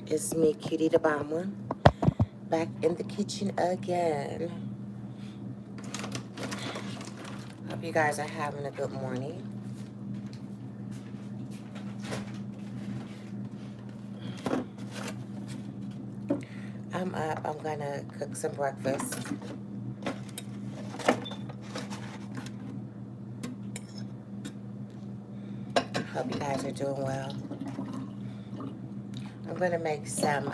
It's me, Cutiedabomb1, back in the kitchen again. Hope you guys are having a good morning. I'm up. I'm gonna cook some breakfast. Hope you guys are doing well. I'm gonna make some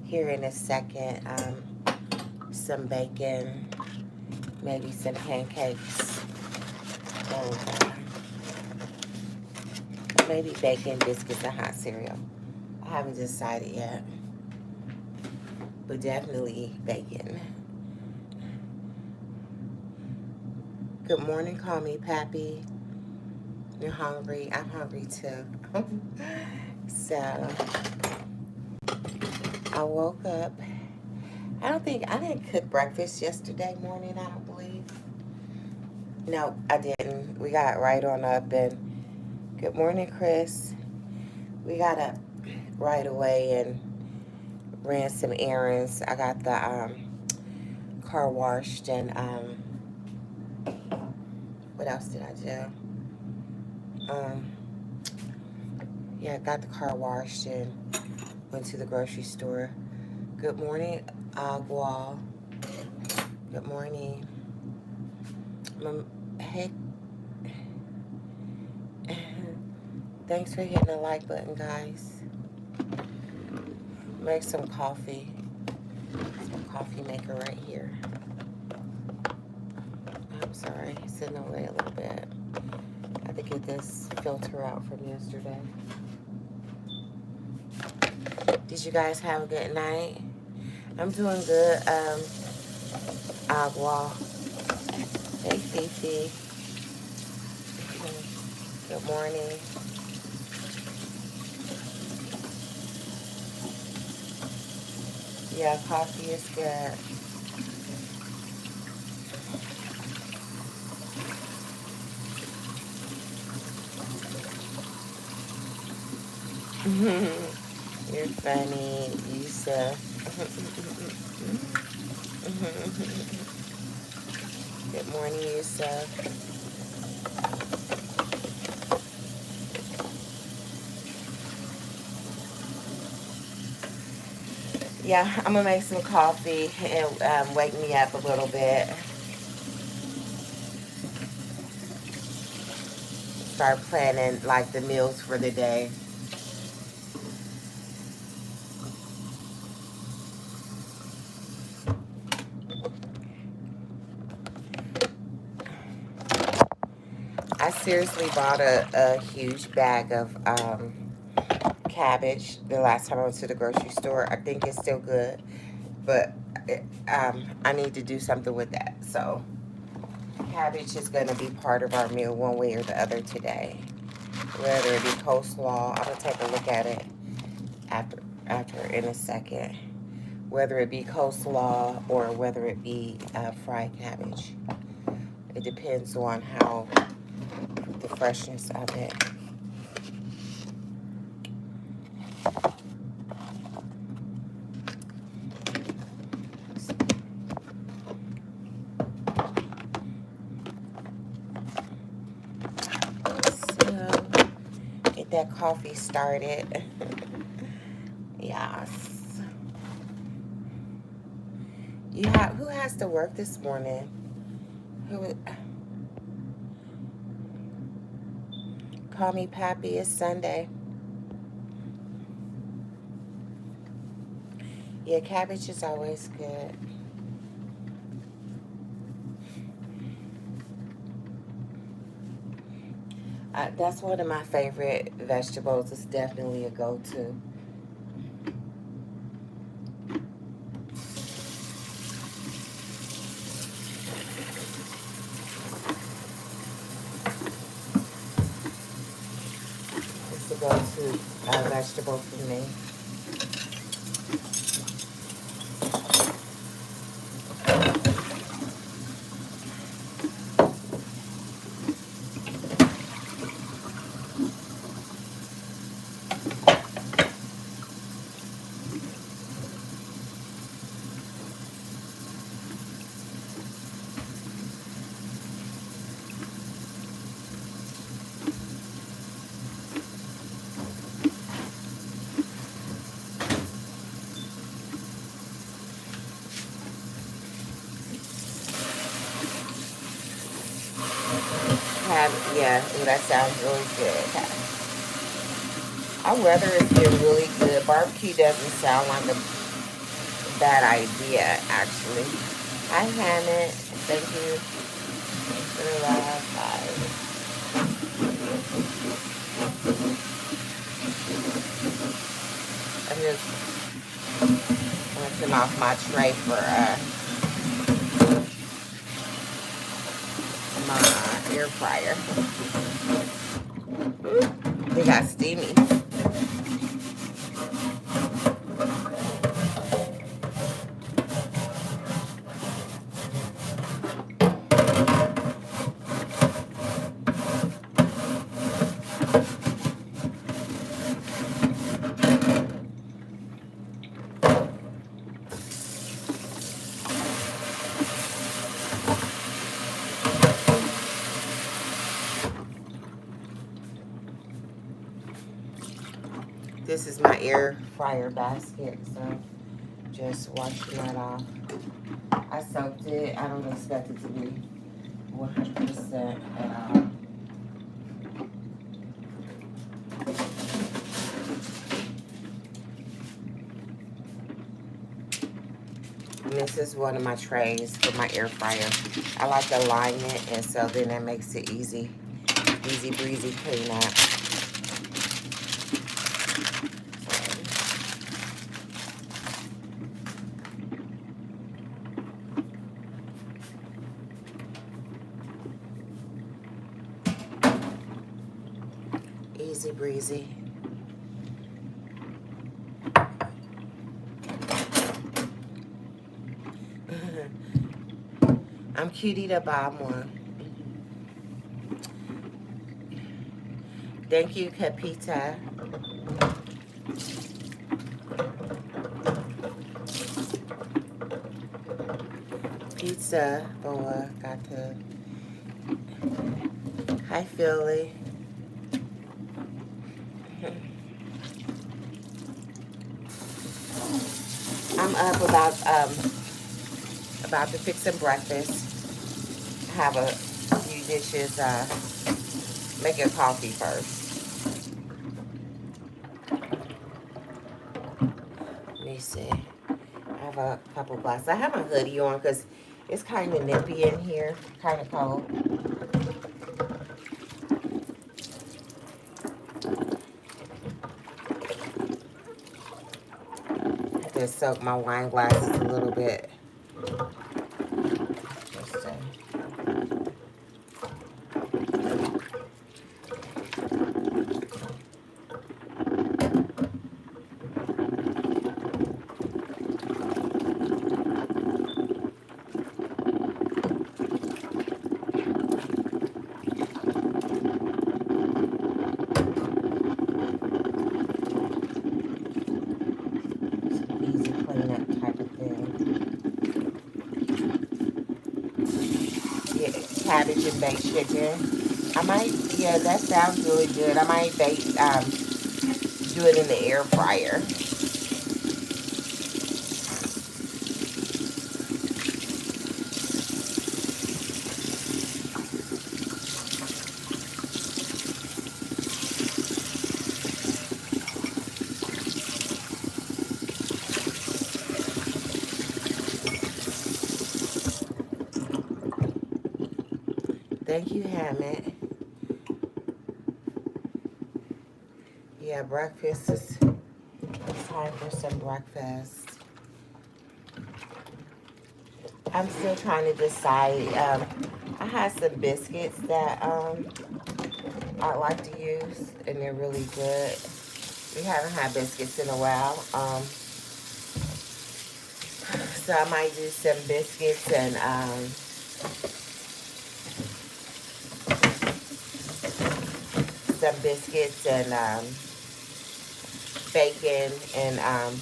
here in a second. Some bacon, maybe some pancakes, and maybe bacon, biscuits, and hot cereal. I haven't decided yet, but definitely bacon. Good morning, call me Pappy. You're hungry? I'm hungry too. So I woke up. I didn't cook breakfast yesterday morning, I don't believe. No, I didn't. We got right on up and good morning, Chris. We got up right away and ran some errands. I got the car washed and what else did I do? Yeah, I got the car washed and went to the grocery store. Good morning, Agua. Good morning. Hey, thanks for hitting the like button, guys. Make some coffee. Some coffee maker right here. I'm sorry, it's in the way a little bit. I have to get this filter out from yesterday. Did you guys have a good night? I'm doing good. Agua. Hey, Fifi. Good morning. Yeah, coffee is good. You're funny, Yusuf. Good morning, Yusuf. Yeah, I'm gonna make some coffee and wake me up a little bit. Start planning like the meals for the day. I seriously bought a huge bag of cabbage the last time I went to the grocery store. I think it's still good, but I need to do something with that. So cabbage is going to be part of our meal one way or the other today. Whether it be coleslaw, I'm going to take a look at it after in a second. Whether it be coleslaw or whether it be fried cabbage. It depends on how the freshness of it. So get that coffee started. Yes. Who has to work this morning? Call me Pappy. It's Sunday. Yeah, cabbage is always good. That's one of my favorite vegetables. It's definitely a go-to. It's a go-to vegetable for me. Yeah, ooh, that sounds really good. Our weather has been really good. Barbecue doesn't sound like a bad idea, actually. Hi, Hannah. Thank you for the last five. I'm just rinsing off my tray for my air fryer. They got steamy. This is my air fryer basket, so just washing that off. I soaked it. I don't expect it to be 100% at all. And this is one of my trays for my air fryer. I like to line it, and so then that makes it easy breezy clean up. Easy breezy. I'm Cutiedabomb1. Thank you, Capita. Pizza boy, got to. Hi, Philly. I'm up about to fix some breakfast. Have a few dishes. Make a coffee first. Let me see. I have a couple glasses. I have my hoodie on because it's kind of nippy in here, kind of cold. Just soak my wine glasses a little bit. Just easy cleanup type of thing. Yeah, cabbage and baked chicken. I might, yeah, that sounds really good. I might do it in the air fryer. Thank you, Hammett. Yeah, breakfast is, it's time for some breakfast. I'm still trying to decide. I had some biscuits that I like to use, and they're really good. We haven't had biscuits in a while. So I might do some biscuits and bacon, and I'm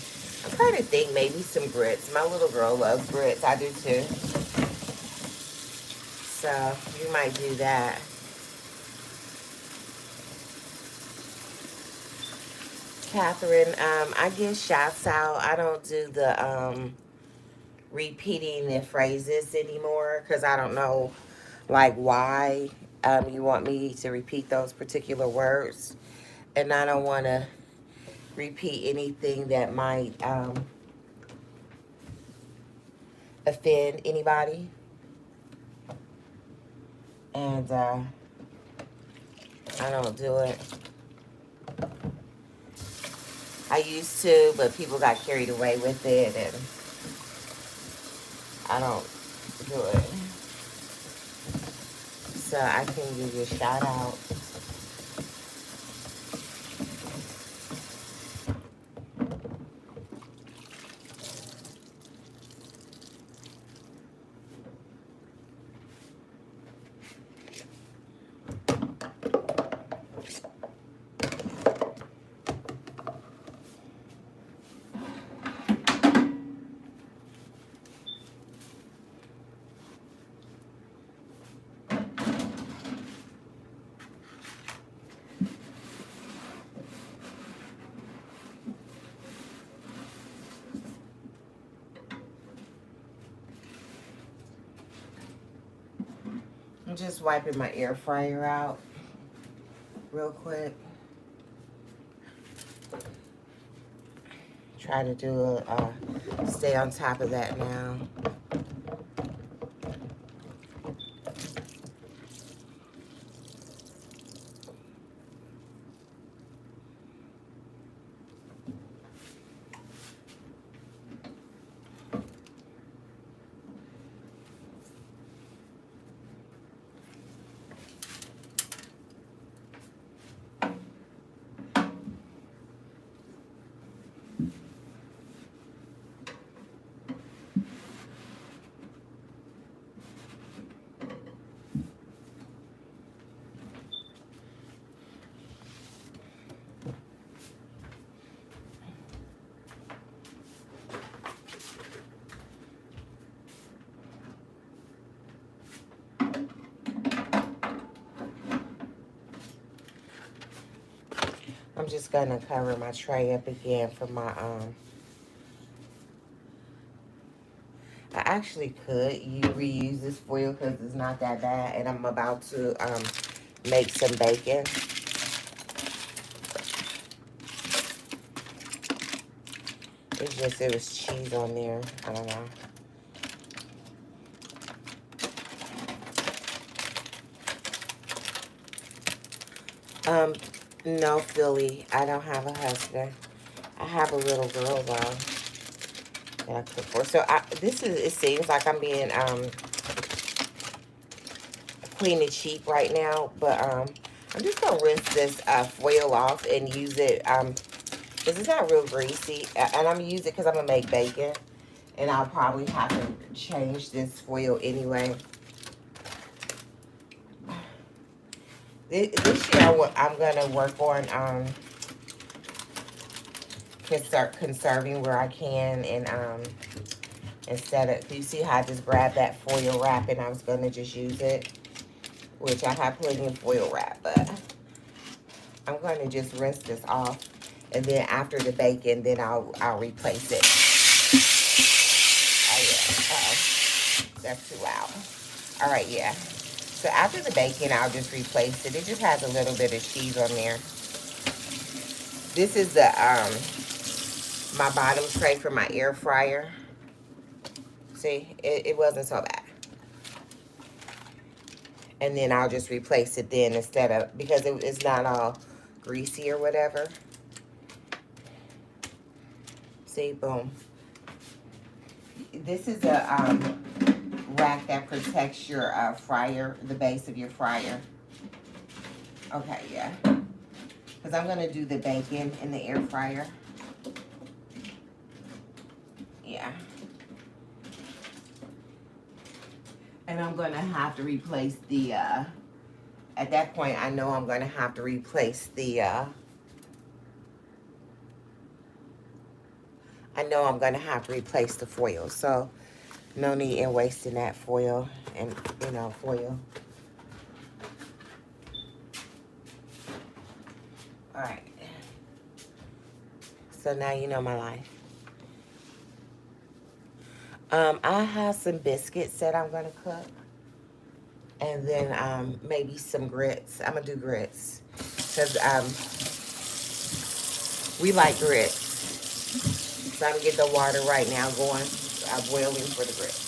trying to think maybe some grits. My little girl loves grits. I do too. So you might do that. Catherine, I give shouts out. I don't do the repeating the phrases anymore because I don't know like why. you want me to repeat those particular words. And I don't want to repeat anything that might offend anybody. And I don't do it. I used to, but people got carried away with it, and I don't do it. So I can give you a shout out. I'm just wiping my air fryer out real quick. Try to do stay on top of that now. I'm just gonna cover my tray up again for my I actually could reuse this foil because it's not that bad, and I'm about to make some bacon. It's just it was cheese on there. I don't know. No, Philly. I don't have a husband. I have a little girl though that I cook for. So this is. It seems like I'm being clean and cheap right now, but I'm just gonna rinse this foil off and use it because it's not real greasy, and I'm gonna use it because I'm gonna make bacon, and I'll probably have to change this foil anyway. This year I'm gonna work on conserving where I can, and instead of, you see how I just grabbed that foil wrap and I was gonna just use it, which I have plenty of foil wrap, but I'm gonna just rinse this off, and then after the bacon, then I'll replace it. Oh yeah, that's too loud. All right, yeah. So after the bacon, I'll just replace it. It just has a little bit of cheese on there. This is the my bottom tray for my air fryer. See, it wasn't so bad. And then I'll just replace it then instead of, because it's not all greasy or whatever. See, boom. This is a rack that protects your fryer, the base of your fryer. Okay, yeah. Because I'm going to do the bacon in the air fryer. Yeah. And I'm going to have to replace the, at that point, I know I'm going to have to replace the, I know I'm going to have to replace the foil. So, no need in wasting that foil and, you know, foil. All right. So now you know my life. I have some biscuits that I'm going to cook. And then maybe some grits. I'm gonna do grits because we like grits. So I'm gonna get the water right now going, boiling for the grits.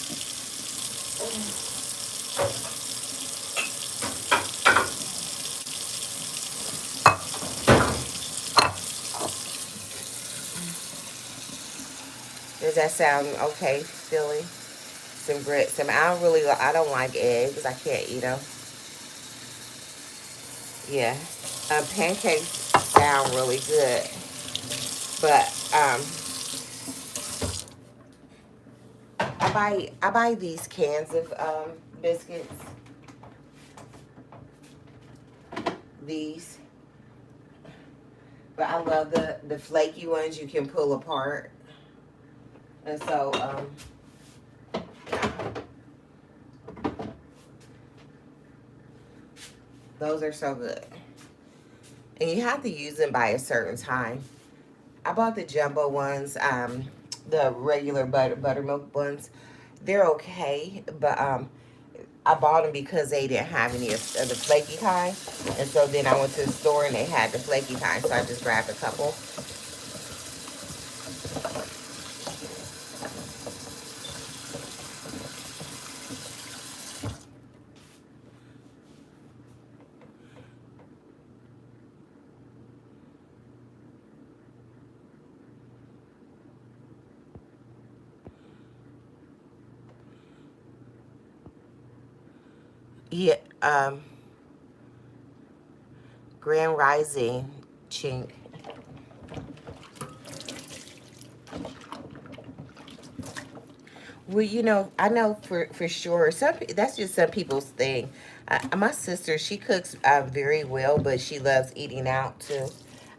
Does that sound okay, Philly? Some grits. I don't like eggs. I can't eat them. Yeah. Pancakes sound really good, but I buy these cans of biscuits. These, but I love the flaky ones you can pull apart, and so those are so good. And you have to use them by a certain time. I bought the jumbo ones, the regular buttermilk ones. They're okay, but I bought them because they didn't have any of the flaky kind. And so then I went to the store and they had the flaky kind, so I just grabbed a couple. Yeah, Grand Rising Chink. Well, I know for sure. That's just some people's thing. My sister, she cooks very well, but she loves eating out too.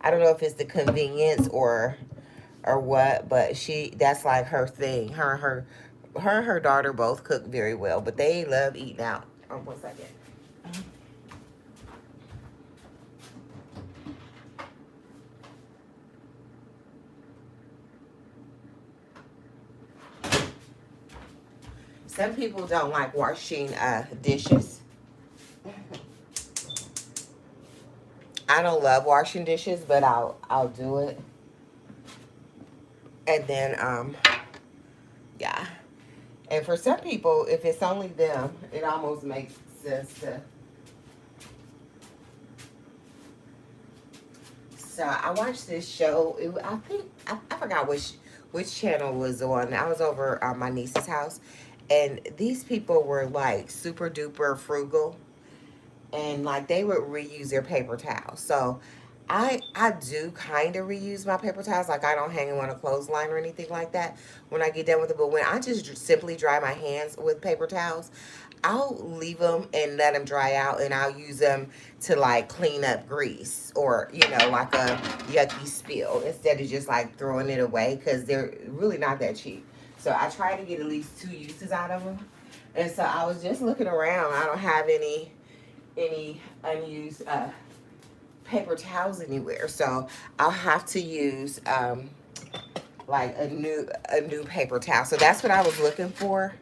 I don't know if it's the convenience or what, but that's like her thing. Her and her daughter both cook very well, but they love eating out. Oh, 1 second. Some people don't like washing dishes. I don't love washing dishes, but I'll do it. And then yeah. And for some people, if it's only them, it almost makes sense to. So I watched this show. I think I forgot which channel was on. I was over at my niece's house, and these people were like super duper frugal, and like they would reuse their paper towels. So I do kind of reuse my paper towels. Like I don't hang them on a clothesline or anything like that when I get done with it. But when I just simply dry my hands with paper towels, I'll leave them and let them dry out, and I'll use them to like clean up grease or like a yucky spill instead of just like throwing it away because they're really not that cheap. So I try to get at least 2 uses out of them. And so I was just looking around. I don't have any unused paper towels anywhere, so I'll have to use like a new paper towel. So that's what I was looking for,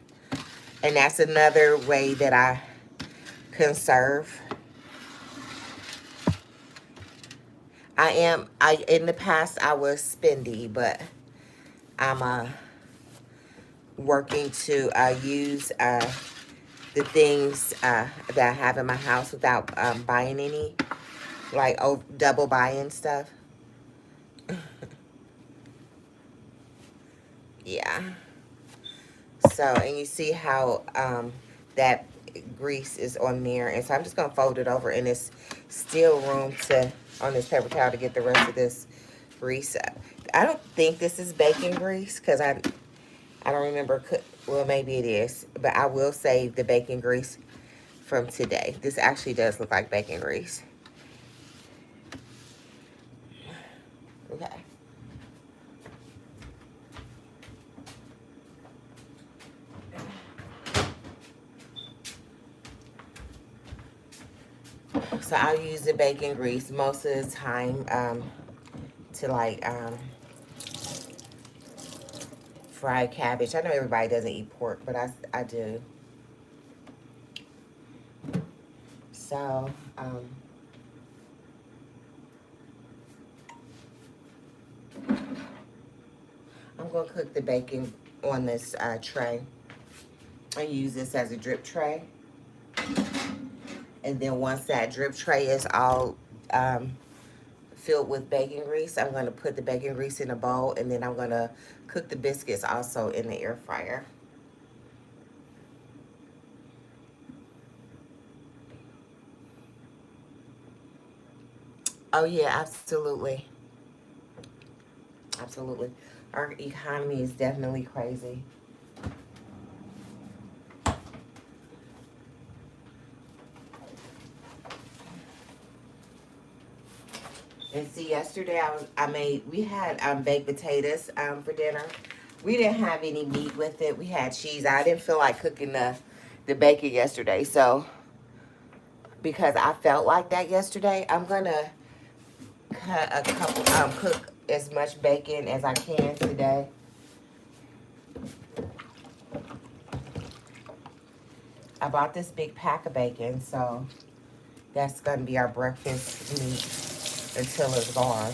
and that's another way that I conserve. I in the past I was spendy, but I'm working to use the things that I have in my house without buying any, like double buying stuff. Yeah. So, and you see how that grease is on there. And so I'm just going to fold it over, and it's still room on this paper towel to get the rest of this grease up. I don't think this is bacon grease because I don't remember. Well, maybe it is, but I will save the bacon grease from today. This actually does look like bacon grease. Okay. So I'll use the bacon grease most of the time to like fried cabbage. I know everybody doesn't eat pork, but I do. So, I'm going to cook the bacon on this tray. I use this as a drip tray. And then once that drip tray is all filled with bacon grease, I'm going to put the bacon grease in a bowl, and then I'm going to cook the biscuits also in the air fryer. Oh yeah, absolutely. Absolutely. Our economy is definitely crazy. And see, yesterday we had baked potatoes for dinner. We didn't have any meat with it. We had cheese. I didn't feel like cooking the bacon yesterday. So because I felt like that yesterday, I'm gonna cut a couple cook as much bacon as I can today. I bought this big pack of bacon, so that's gonna be our breakfast meat until it's gone.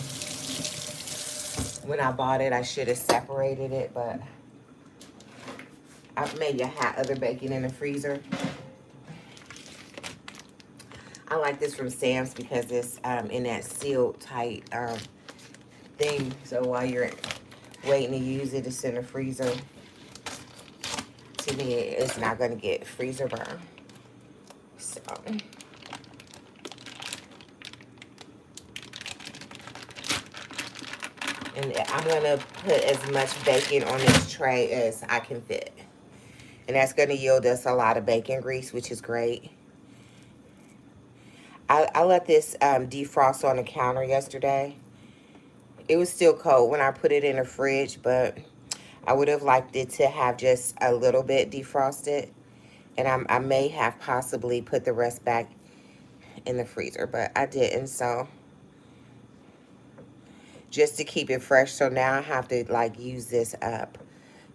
When I bought it, I should have separated it, but maybe I had other bacon in the freezer. I like this from Sam's because it's in that sealed tight thing. So while you're waiting to use it, it's in the freezer. To me, it's not going to get freezer burn. So, and I'm going to put as much bacon on this tray as I can fit. And that's going to yield us a lot of bacon grease, which is great. I let this defrost on the counter yesterday. It was still cold when I put it in the fridge, but I would have liked it to have just a little bit defrosted. And I may have possibly put the rest back in the freezer, but I didn't. So just to keep it fresh. So now I have to like use this up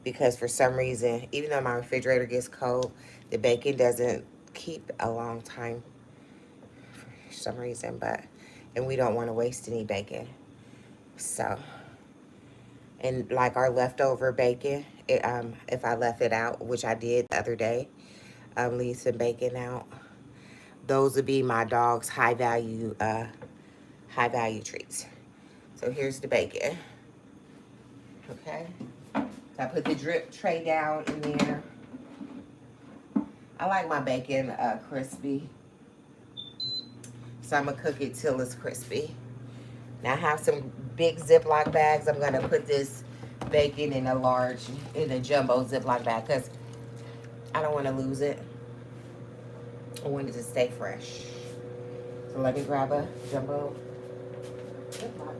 because for some reason, even though my refrigerator gets cold, the bacon doesn't keep a long time for some reason. And we don't want to waste any bacon. So, and like our leftover bacon, if I left it out, which I did the other day, leave some bacon out. Those would be my dog's high value treats. So here's the bacon. Okay. So I put the drip tray down in there. I like my bacon crispy. So I'm gonna cook it till it's crispy. Now I have some big Ziploc bags. I'm gonna put this bacon in a jumbo Ziploc bag because I don't want to lose it. I want it to stay fresh. So let me grab a jumbo Ziploc bag.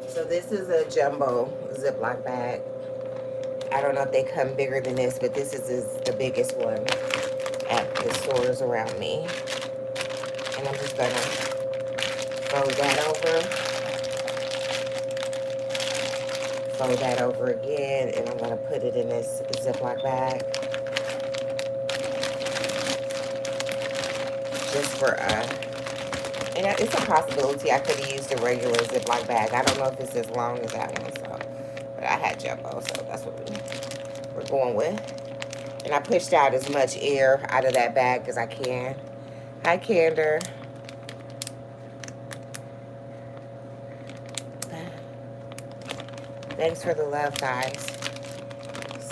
So this is a jumbo Ziploc bag. I don't know if they come bigger than this, but this is the biggest one at the stores around me. And I'm just gonna fold that over again, and I'm gonna put it in this Ziploc bag. Just for, and it's a possibility I could have used a regular Ziploc bag. I don't know if it's as long as that one, so, but I had jumbo, so that's what we're going with. And I pushed out as much air out of that bag as I can. Hi, Kander. Thanks for the love, guys.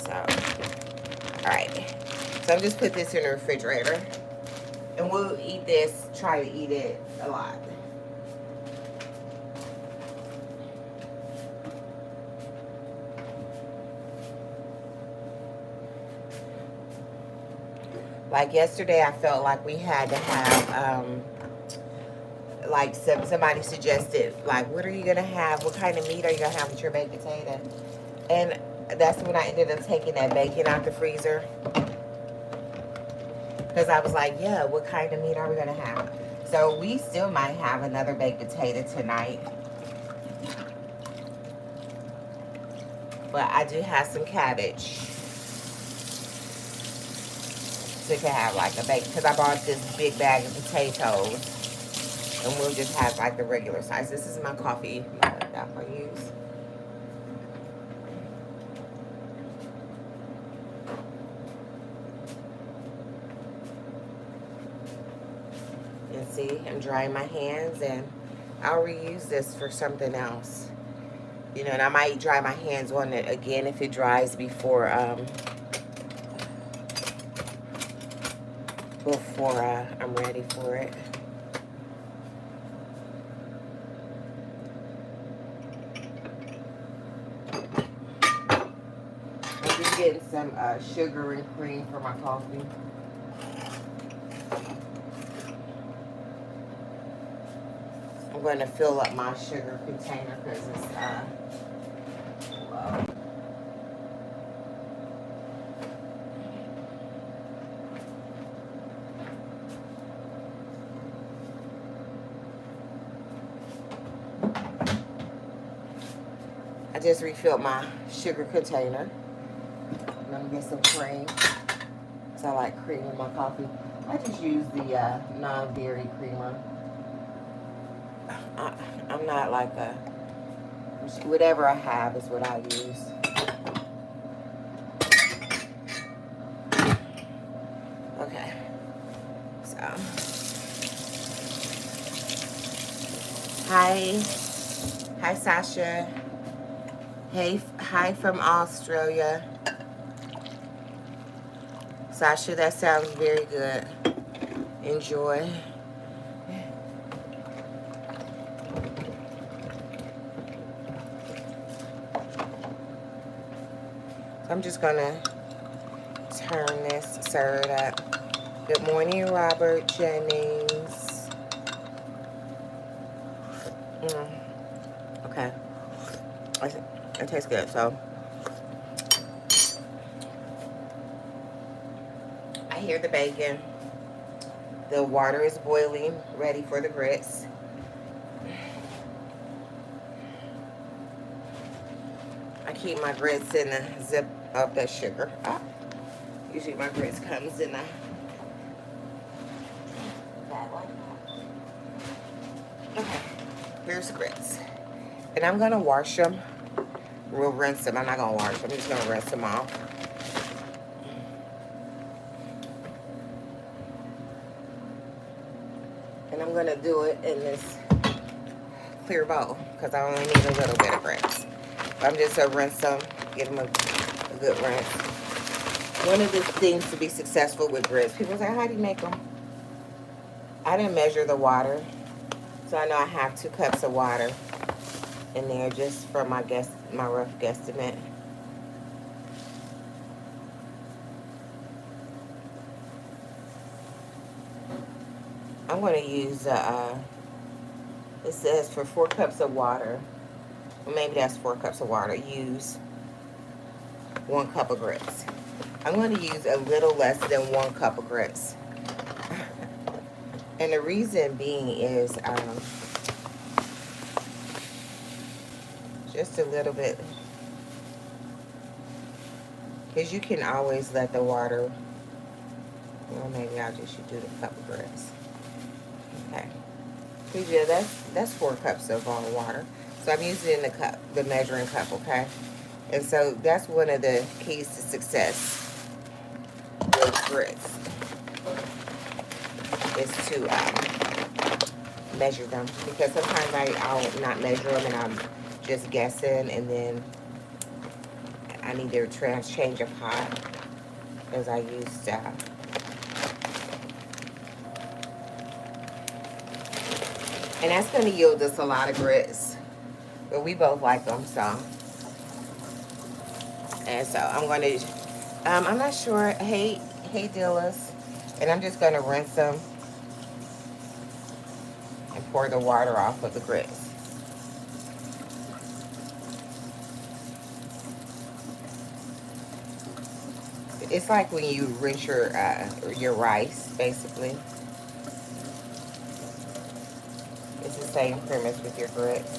So, all right. So I'm just put this in the refrigerator. And we'll eat this, try to eat it a lot. Like yesterday, I felt like we had to have like somebody suggested, like, what are you gonna have? What kind of meat are you gonna have with your baked potato? And that's when I ended up taking that bacon out the freezer, because I was like, yeah, what kind of meat are we gonna have? So we still might have another baked potato tonight, but I do have some cabbage. So you can have like a baked, because I bought this big bag of potatoes. And we'll just have like the regular size. This is my coffee mug that I use. And see, I'm drying my hands, and I'll reuse this for something else. You know, and I might dry my hands on it again if it dries before I'm ready for it. I'm just getting some sugar and cream for my coffee. I'm going to fill up my sugar container because it's low. I just refilled my sugar container. I'm going to get some cream, because I like cream in my coffee. I just use the non-dairy creamer. I'm not like a, whatever I have is what I use. Okay, so, hi Sasha. Hey, hi from Australia. Sasha, that sounds very good. Enjoy. So I'm just gonna turn this, stir it up. Good morning, Robert Jennings. Okay. It tastes good, so. I hear the bacon. The water is boiling, ready for the grits. I keep my grits in the zip of the sugar. Usually my grits comes in a bag like that. Okay, here's the grits. And I'm gonna wash them. We'll rinse them. I'm not gonna wash them. I'm just gonna rinse them off. And I'm gonna do it in this clear bowl because I only need a little bit of grits. I'm just gonna rinse them, give them a good rinse. One of the things to be successful with grits, people say, how do you make them? I didn't measure the water, so I know I have 2 cups of water in there just for my rough guesstimate. I'm going to use, it says for 4 cups of water, well, maybe that's 4 cups of water, use 1 cup of grits. I'm going to use a little less than 1 cup of grits. And the reason being is just a little bit, because you can always let the water, well, maybe I'll just do the cup of grits. Okay. Because yeah, that's 4 cups of water. So I'm using the cup, the measuring cup, okay? And so that's one of the keys to success with grits, is to measure them. Because sometimes I'll not measure them and I'm just guessing, and then I need to change a pot, as I used and that's going to yield us a lot of grits, but we both like them, so. And so I'm going to, I'm not sure, hey Dillas, and I'm just going to rinse them and pour the water off of the grits. It's like when you rinse your rice, basically. It's the same premise with your grits.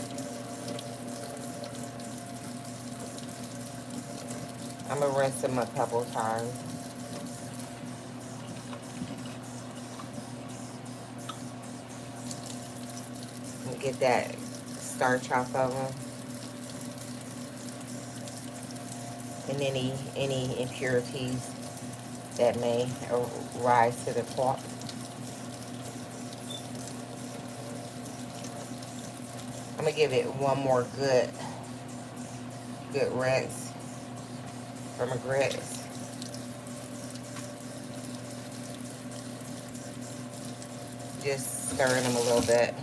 I'm gonna rinse them a couple times. And get that starch off of them. And any impurities that may rise to the top. I'm gonna give it one more good rinse for my grits. Just stirring them a little bit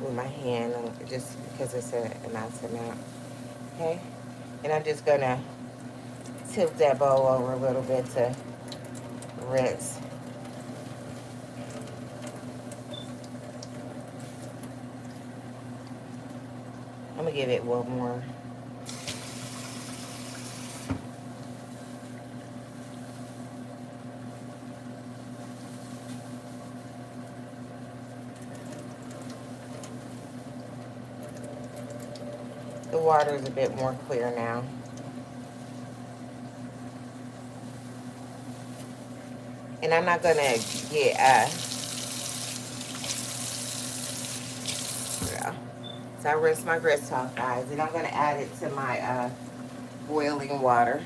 with my hand, just because it's a nice amount. Okay, and I'm just gonna tilt that bowl over a little bit to rinse. I'm gonna give it one more. The water is a bit more clear now. And I'm not gonna get so I rinse my grits off, guys, and I'm gonna add it to my boiling water.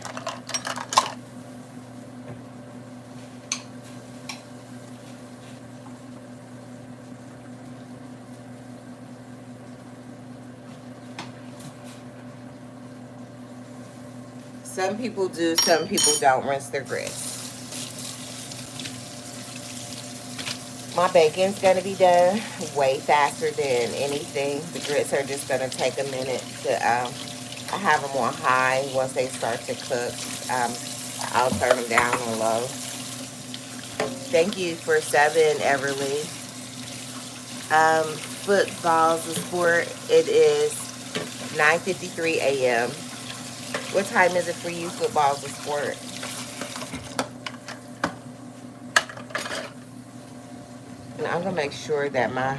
Some people do, some people don't rinse their grits. My bacon's gonna be done way faster than anything. The grits are just gonna take a minute to, I have them on high. Once they start to cook, I'll turn them down on low. Thank you for subbing, Everly. Footballs of sport, it is 9:53 a.m. What time is it for you, footballs of sport? And I'm gonna make sure that my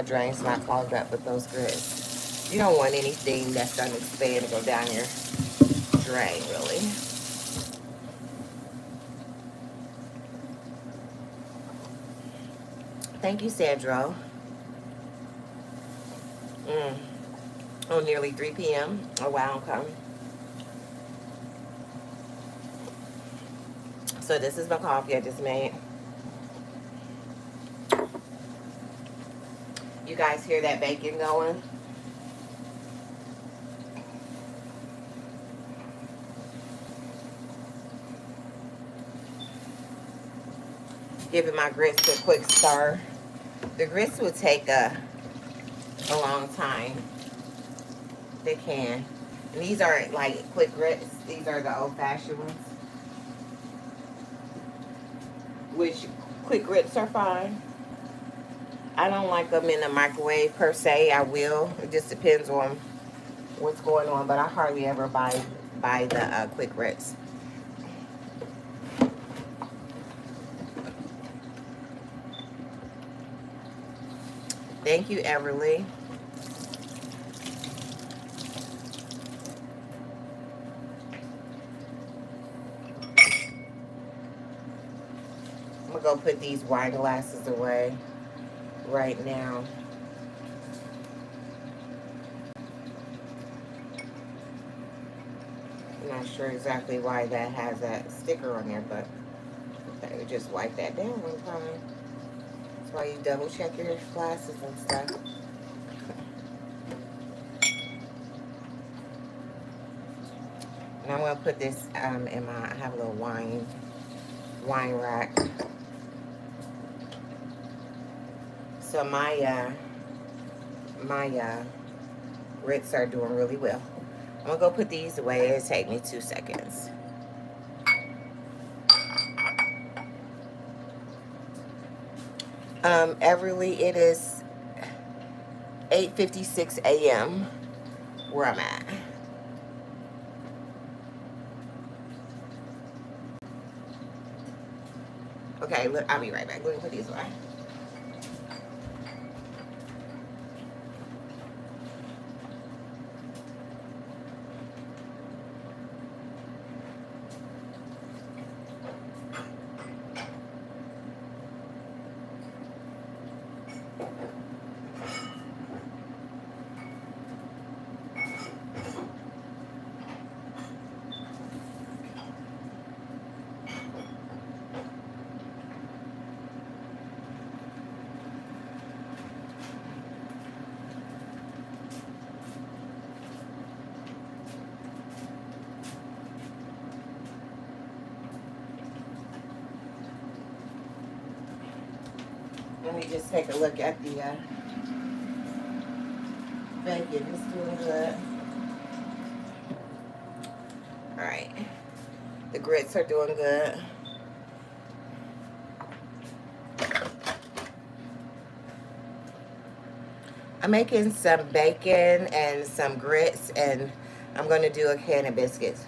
drain's not clogged up with those grits. You don't want anything that's gonna expand to go down your drain, really. Thank you, Sandro. Oh, nearly 3 p.m. Oh, wow, okay. So this is my coffee I just made. You guys hear that bacon going? Giving my grits a quick stir. The grits will take a long time. They can. And these aren't like quick grits. These are the old-fashioned ones. Which quick grits are fine. I don't like them in the microwave per se. I will. It just depends on what's going on. But I hardly ever buy the quick grits. Thank you, Everly. I'm gonna go put these wine glasses away right now. I'm not sure exactly why that has that sticker on there, but okay, we just wipe that down one time. That's why you double check your glasses and stuff. And I'm gonna put this in my, I have a little wine rack. So my grits are doing really well. I'm gonna go put these away. It'll take me 2 seconds. Everly, it is 8:56 a.m. where I'm at. Okay, look, I'll be right back. Let me put these away. Let me just take a look at the bacon. It's doing good. All right. The grits are doing good. I'm making some bacon and some grits, and I'm going to do a can of biscuits.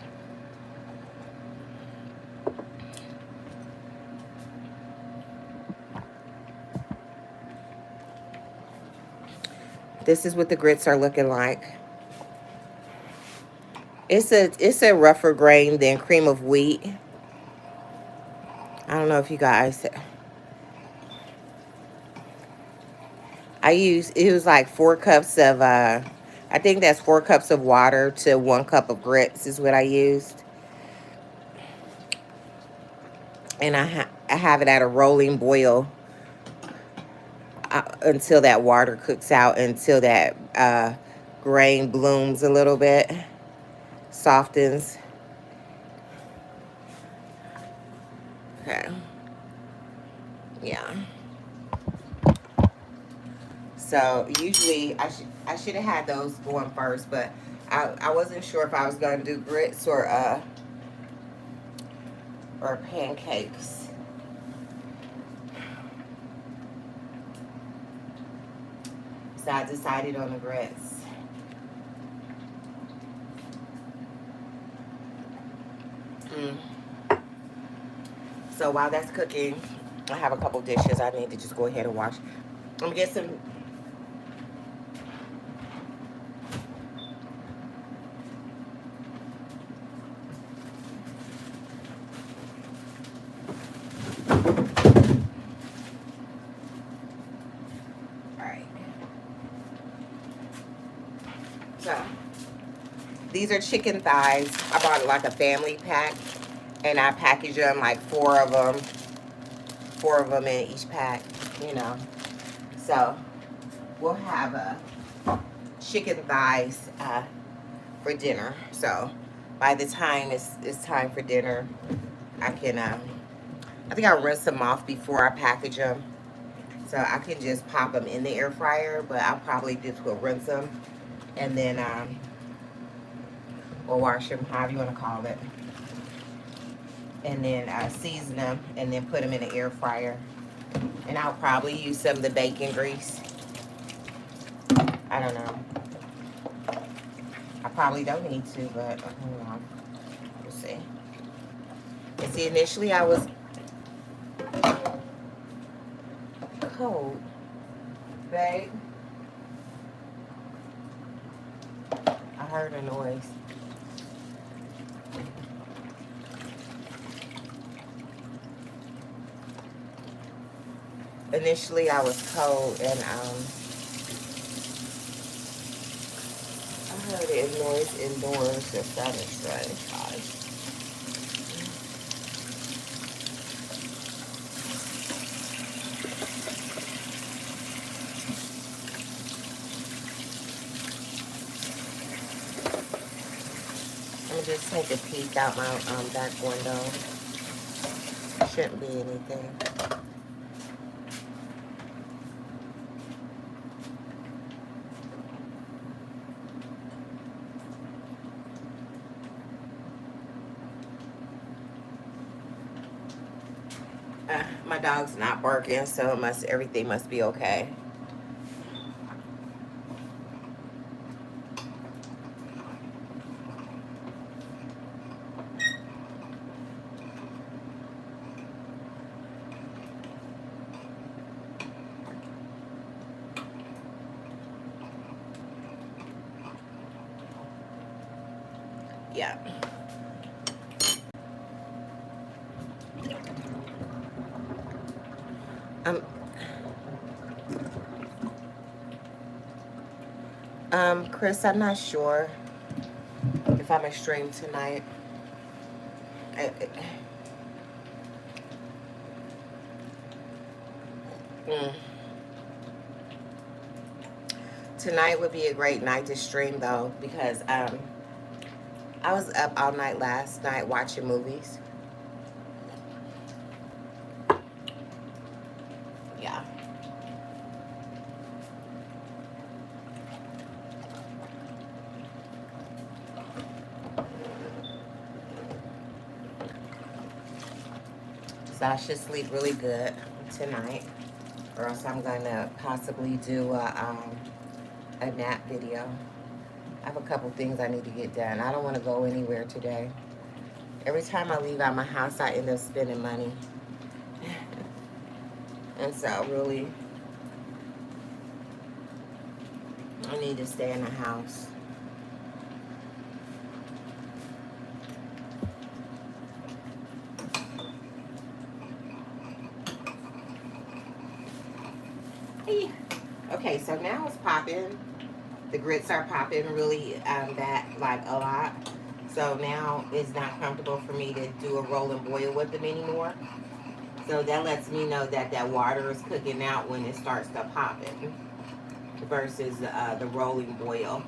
This is what the grits are looking like. It's a rougher grain than cream of wheat. I don't know if you guys. It was like 4 cups of I think that's 4 cups of water to 1 cup of grits is what I used. And I have it at a rolling boil until that water cooks out, until that grain blooms a little bit, softens. Okay. Yeah. So usually I should have had those going first, but I wasn't sure if I was gonna do grits or pancakes. So I decided on the grits. So while that's cooking, I have a couple dishes I need to just go ahead and wash. I'm gonna get some. Alright. So these are chicken thighs. I bought like a family pack, and I packaged them like 4 of them in each pack, you know. So we'll have chicken thighs for dinner. So by the time it's time for dinner, I can I think I'll rinse them off before I package them, so I can just pop them in the air fryer. But I'll probably just will rinse them and then or wash them, however you want to call it, and then season them and then put them in the air fryer. And I'll probably use some of the bacon grease. I don't know. I probably don't need to, but you know, we'll see. And see, initially I was cold, babe. I heard a noise. Initially I was cold, and I heard a noise indoors that sounded strange. I'm gonna just take a peek out my back window. Shouldn't be anything. My dog's not barking, so everything must be okay. Yeah. Um, Chris, I'm not sure if I'm gonna stream tonight. I, mm. Tonight would be a great night to stream though, because I was up all night last night watching movies. Yeah. So I should sleep really good tonight, or else I'm gonna possibly do a nap video. I have a couple things I need to get done. I don't want to go anywhere today. Every time I leave out my house, I end up spending money. And so really, I need to stay in the house. Hey. Okay, so now it's popping. The grits are popping really that like a lot. So now it's not comfortable for me to do a roll and boil with them anymore. So that lets me know that that water is cooking out when it starts to pop it versus the rolling boil.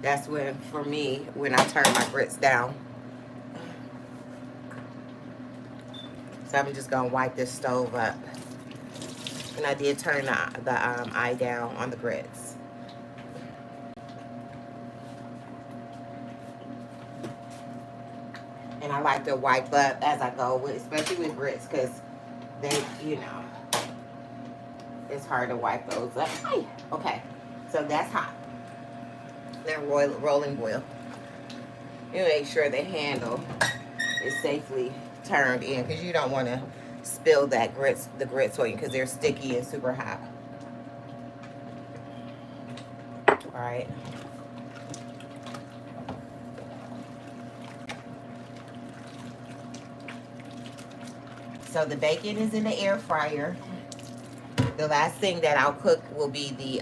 That's when, for me, when I turn my grits down. So I'm just gonna wipe this stove up. And I did turn the eye down on the grits. And I like to wipe up as I go, especially with grits, because they, you know, it's hard to wipe those up. Okay, so that's hot. Then rolling boil. You make sure the handle is safely turned in, because you don't want to spill the grits on you, because they're sticky and super hot. All right. So the bacon is in the air fryer. The last thing that I'll cook will be the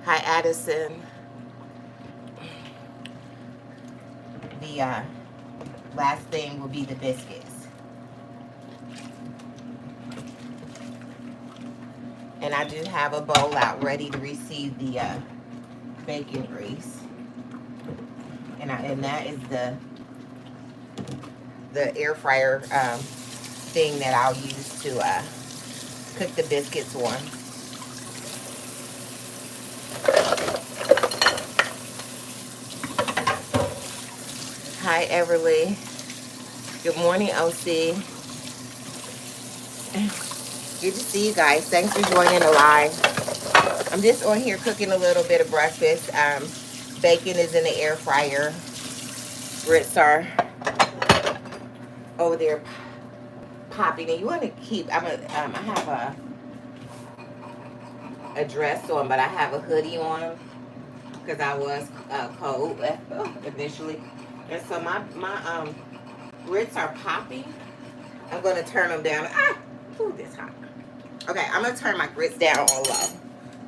high Addison. The last thing will be the biscuits. And I do have a bowl out ready to receive the bacon grease. And that is the air fryer thing that I'll use to cook the biscuits on. Hi, Everly. Good morning, OC. Good to see you guys. Thanks for joining the live. I'm just on here cooking a little bit of breakfast. Bacon is in the air fryer. Grits are over there popping. And you want to keep, I have a dress on, but I have a hoodie on because I was cold initially. And so my grits are popping. I'm going to turn them down. Ooh, this hot. Okay, I'm going to turn my grits down on low.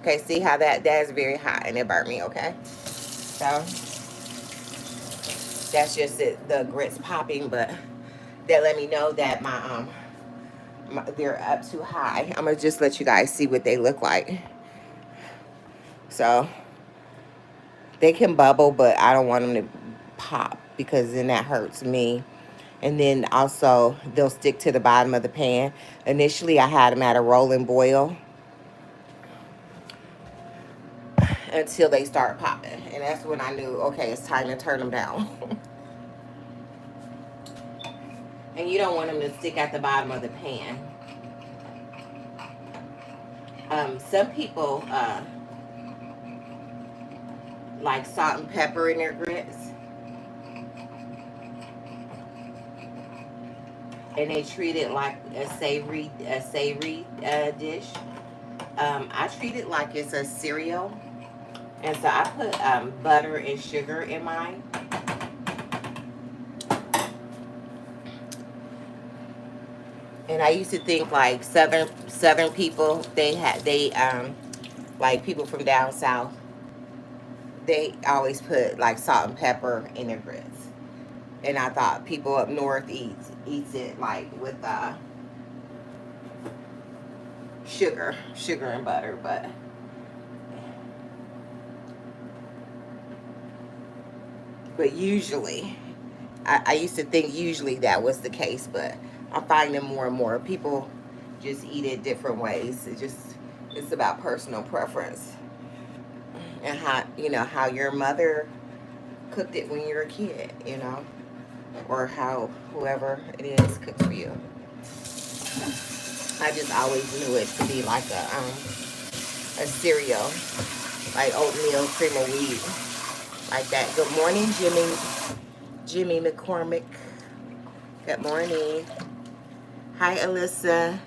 Okay, see how that is very hot and it burnt me, okay? So, that's just it, the grits popping, but that let me know that they're up too high. I'm going to just let you guys see what they look like. So, they can bubble, but I don't want them to pop because then that hurts me. And then also, they'll stick to the bottom of the pan. Initially, I had them at a rolling boil until they start popping. And that's when I knew, okay, it's time to turn them down. And you don't want them to stick at the bottom of the pan. Some people like salt and pepper in their grits, and they treat it like a savory dish. I treat it like it's a cereal, and so I put butter and sugar in mine. And I used to think like southern people, they like people from down south, they always put like salt and pepper in their grits. And I thought people up north eats it like with sugar and butter, but usually I used to think usually that was the case, but I'm finding more and more people just eat it different ways. It's about personal preference and how your mother cooked it when you were a kid, or how whoever it is cooks for you. I just always knew it to be like a cereal, like oatmeal, cream of wheat, like that. Good morning, Jimmy McCormick. Good morning. Hi, Alyssa.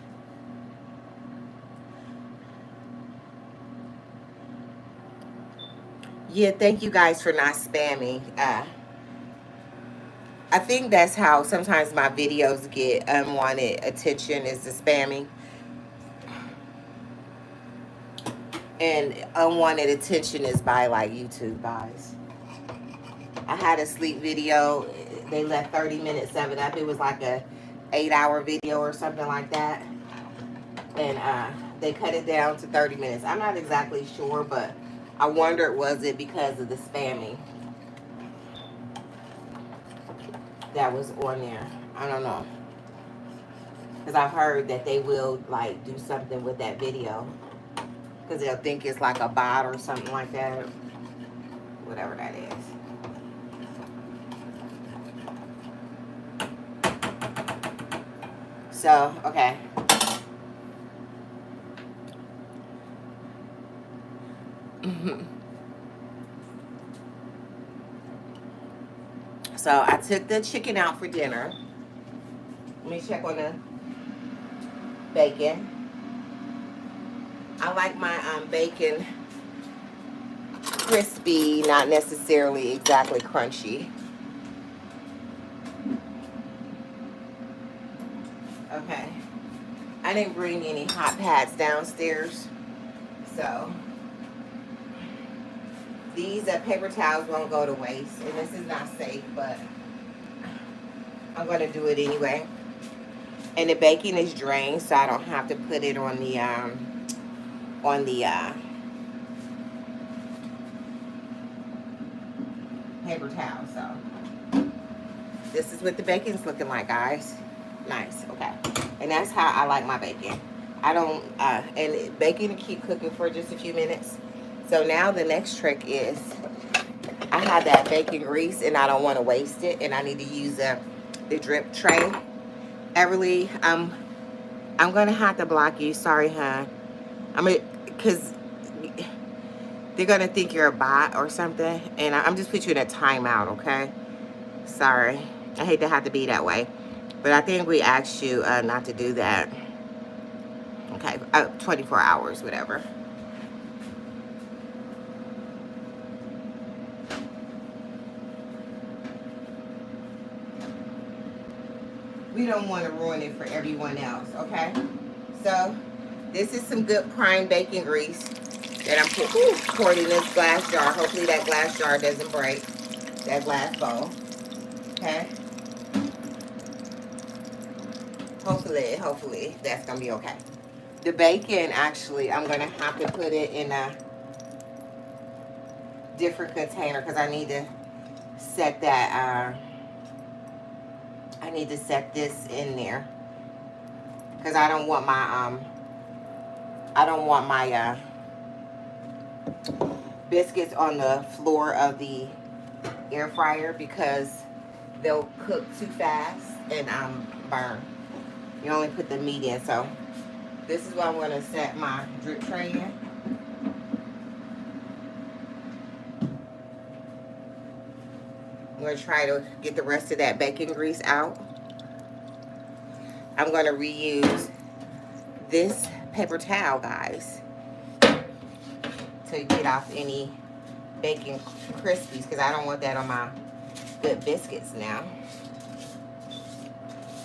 Yeah, thank you guys for not spamming. I think that's how sometimes my videos get unwanted attention, is the spamming. And unwanted attention is by like YouTube guys. I had a sleep video. They left 30 minutes of it up. It was like a 8-hour video or something like that. And they cut it down to 30 minutes. I'm not exactly sure, but I wondered, was it because of the spamming that was on there? I don't know. Because I've heard that they will like do something with that video, because they'll think it's like a bot or something like that. Whatever that is. So, okay. So I took the chicken out for dinner. Let me check on the bacon. I like my bacon crispy, not necessarily exactly crunchy. Okay. I didn't bring any hot pads downstairs, so these paper towels won't go to waste, and this is not safe, but I'm going to do it anyway. And the bacon is drained, so I don't have to put it on the paper towel. So this is what the bacon's looking like, guys. Nice. Okay. And that's how I like my bacon. I don't and bacon to keep cooking for just a few minutes. So now the next trick is, I have that bacon grease and I don't want to waste it, and I need to use the drip tray. Everly, I'm gonna have to block you. Sorry, huh? Because they're gonna think you're a bot or something, and I'm just put you in a timeout, okay? Sorry, I hate to have to be that way, but I think we asked you not to do that. Okay, 24 hours, whatever. We don't want to ruin it for everyone else, okay? So this is some good prime bacon grease that I'm pouring in this glass jar. Hopefully that glass jar doesn't break, that glass bowl, okay? Hopefully that's gonna be okay. The bacon, actually, I'm gonna have to put it in a different container because I need to set that. I need to set this in there because I don't want my biscuits on the floor of the air fryer, because they'll cook too fast and burn. You only put the meat in. So this is what I'm going to set my drip tray in. I'm going to try to get the rest of that bacon grease out. I'm going to reuse this paper towel, guys, to get off any bacon crispies, because I don't want that on my good biscuits now.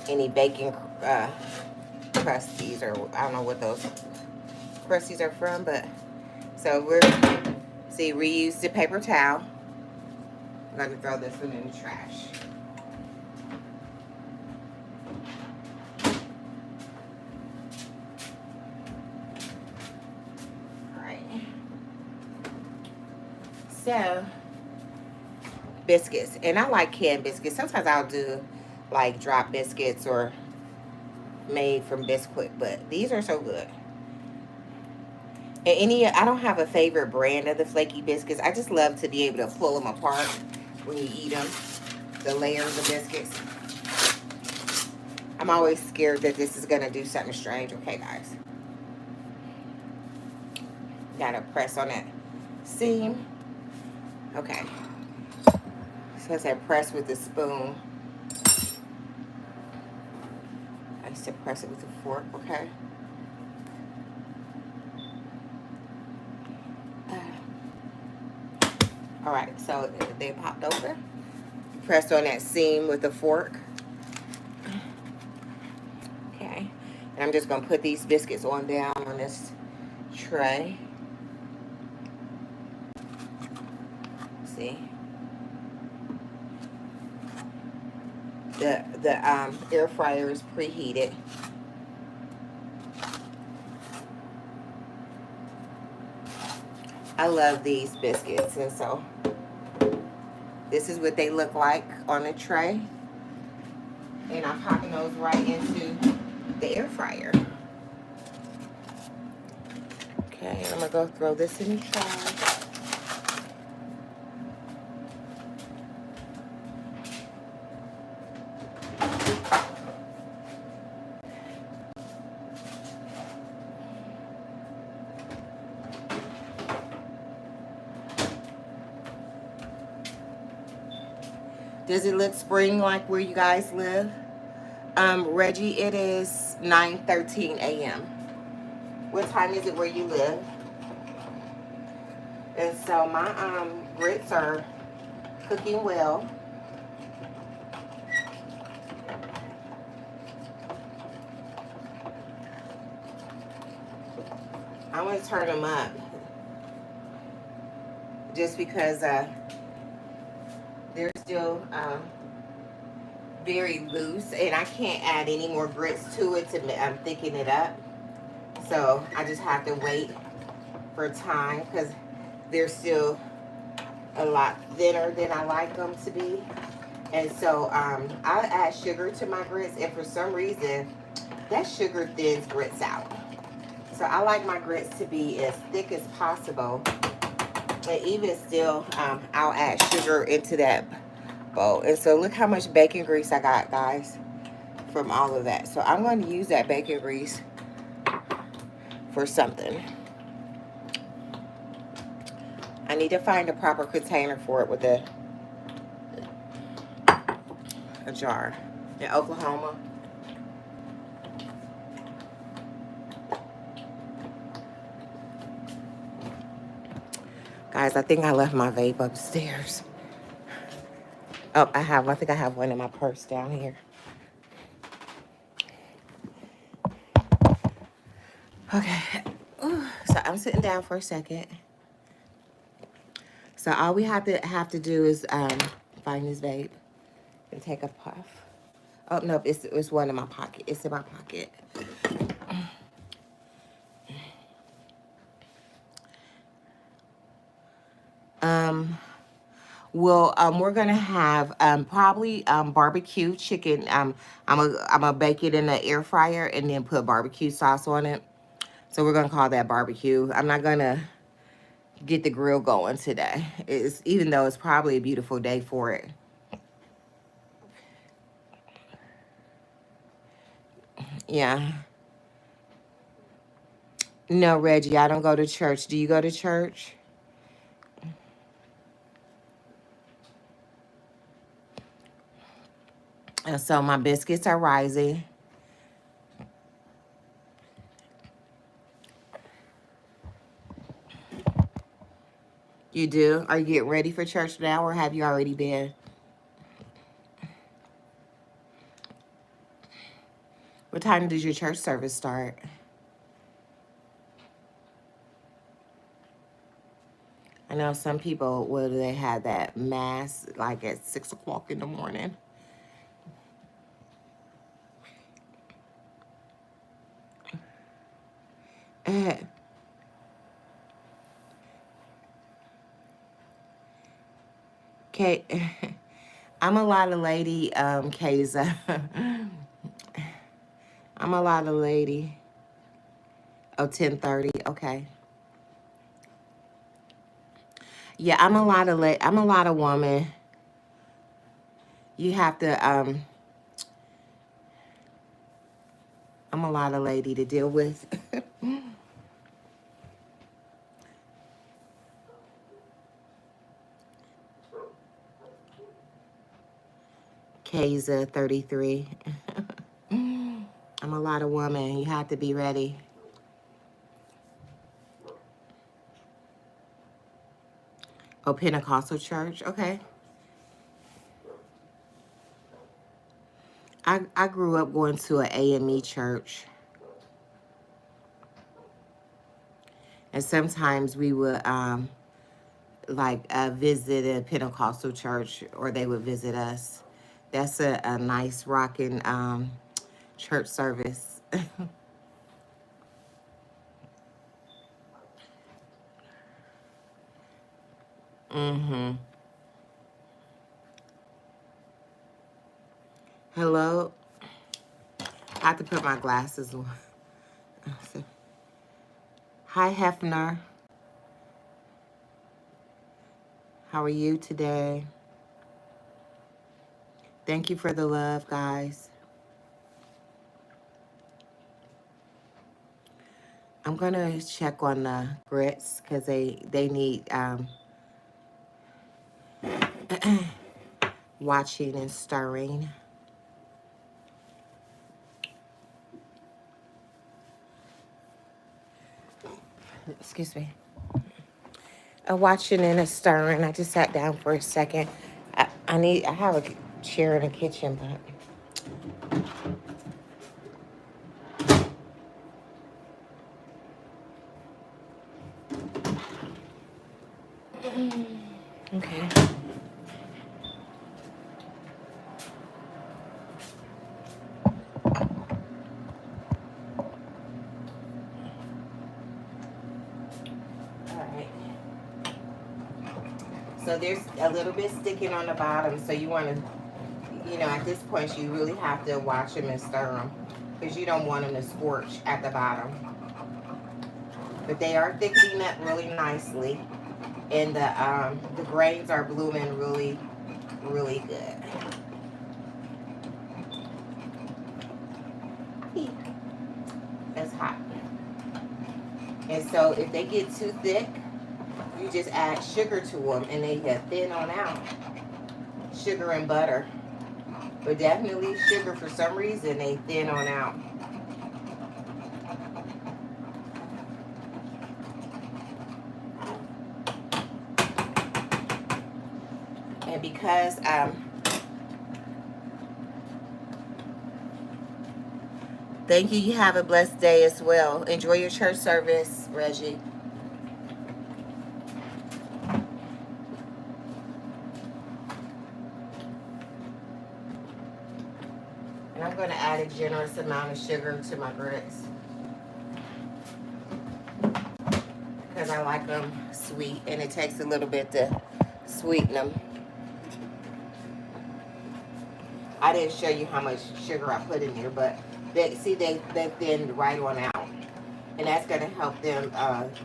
Any bacon crusties, or I don't know what those crusties are from, but so we're, see, reuse the paper towel. I'm going to throw this one in the trash. So, biscuits. And I like canned biscuits. Sometimes I'll do like drop biscuits or made from Biscuit, but these are so good. And I don't have a favorite brand of the flaky biscuits. I just love to be able to pull them apart when you eat them. The layers of biscuits. I'm always scared that this is going to do something strange. Okay, guys. Gotta press on that seam. Okay. So as I press with the spoon, I used to press it with a fork, okay? All right, so they popped open. Press on that seam with a fork. Okay. And I'm just gonna put these biscuits on down on this tray. See? The air fryer is preheated. I love these biscuits, and so this is what they look like on the tray. And I'm popping those right into the air fryer. Okay, I'm gonna go throw this in the trash. Does it look spring like where you guys live? Reggie, it is 9:13 a.m. What time is it where you live? And so my grits are cooking well. I'm going to turn them up just because they're still very loose, and I can't add any more grits to it to thicken it up. So I just have to wait for time because they're still a lot thinner than I like them to be. And so I add sugar to my grits, and for some reason that sugar thins grits out. So I like my grits to be as thick as possible. And even still, I'll add sugar into that bowl. And so look how much bacon grease I got, guys, from all of that. So I'm going to use that bacon grease for something. I need to find a proper container for it with a jar. In Oklahoma, guys, I think I left my vape upstairs. Oh, I think I have one in my purse down here. Okay. Ooh, so I'm sitting down for a second. So all we have to do is find this vape and take a puff. Oh no, it's one in my pocket. It's in my pocket. We're gonna have probably barbecue chicken. I'm gonna bake it in the air fryer and then put barbecue sauce on it. So we're gonna call that barbecue. I'm not gonna get the grill going today. Even though it's probably a beautiful day for it. Yeah. No, Reggie, I don't go to church. Do you go to church? And so my biscuits are rising. You do? Are you getting ready for church now, or have you already been? What time does your church service start? I know some people, well, they have that mass like at 6 o'clock in the morning. Kate, I'm a lot of lady, Kaysa. I'm a lot of lady. Oh, 10:30. Okay. Yeah, I'm a lot of woman. You have to, I'm a lot of lady to deal with. Kaysa, 33. I'm a lot of woman. You have to be ready. Oh, Pentecostal church. Okay. I grew up going to an AME church. And sometimes we would visit a Pentecostal church, or they would visit us. That's a nice rocking church service. Mm-hmm. Hello. I have to put my glasses on. Hi, Hefner. How are you today? Thank you for the love, guys. I'm gonna check on the grits because they need watching and stirring. Excuse me. A watching and a stirring. I just sat down for a second. I have a chair in the kitchen, but okay. All right. So there's a little bit sticking on the bottom, so you want to, at this point, you really have to watch them and stir them because you don't want them to scorch at the bottom. But they are thickening up really nicely, and the grains are blooming really, really good. It's hot. And so if they get too thick, you just add sugar to them, and they get thin on out. Sugar and butter. But definitely sugar, for some reason, they thin on out. And because, thank you. You have a blessed day as well. Enjoy your church service, Reggie. And I'm going to add a generous amount of sugar to my grits because I like them sweet, and it takes a little bit to sweeten them. I didn't show you how much sugar I put in there, but they thinned right on out. And that's going to help them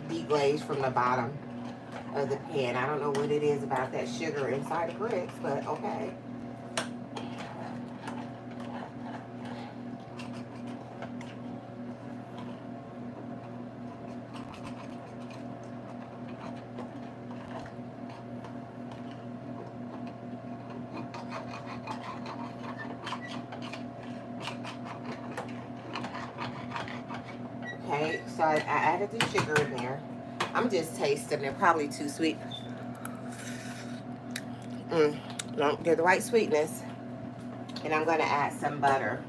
deglaze from the bottom of the pan. I don't know what it is about that sugar inside the grits, but okay. Okay, so I added the sugar in there. I'm just tasting. They're probably too sweet. No, they're the right sweetness. And I'm going to add some butter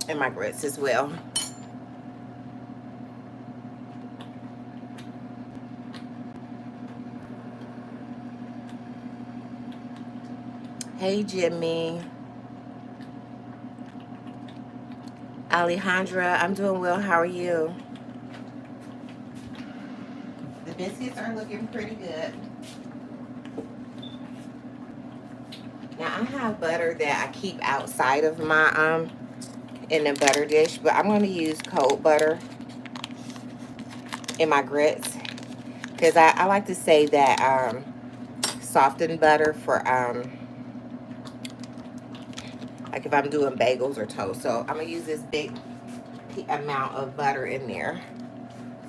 in my grits as well. Hey, Jimmy. Alejandra, I'm doing well. How are you? The biscuits are looking pretty good. Now, I have butter that I keep outside of my, in the butter dish, but I'm going to use cold butter in my grits. Because I like to say that, softened butter for, like if I'm doing bagels or toast. So I'm going to use this big amount of butter in there.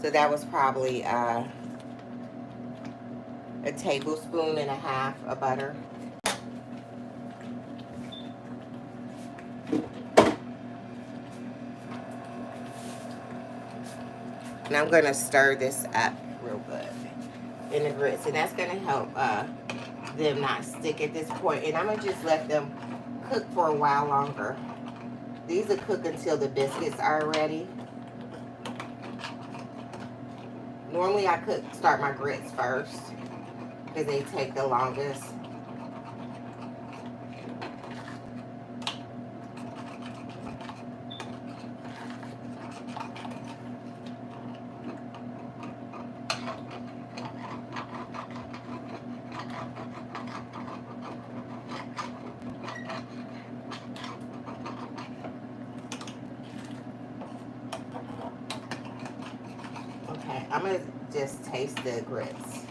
So that was probably a tablespoon and a half of butter. And I'm going to stir this up real good in the grits. And that's going to help them not stick at this point. And I'm going to just let them cook for a while longer. These will cook until the biscuits are ready. Normally I start my grits first because they take the longest. Okay, I'm gonna just taste the grits.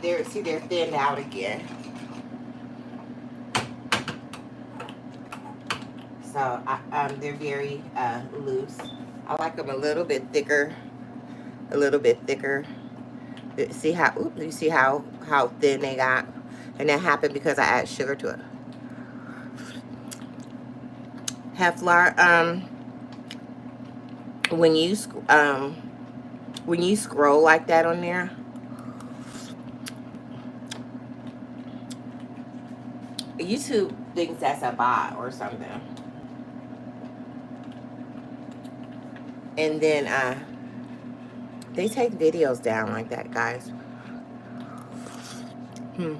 They're thinned out again. So they're very loose. I like them a little bit thicker. A little bit thicker. See how? Oops, you see how thin they got, and that happened because I add sugar to it. Heflar. When you scroll like that on there, YouTube thinks that's a bot or something. And then they take videos down like that, guys. So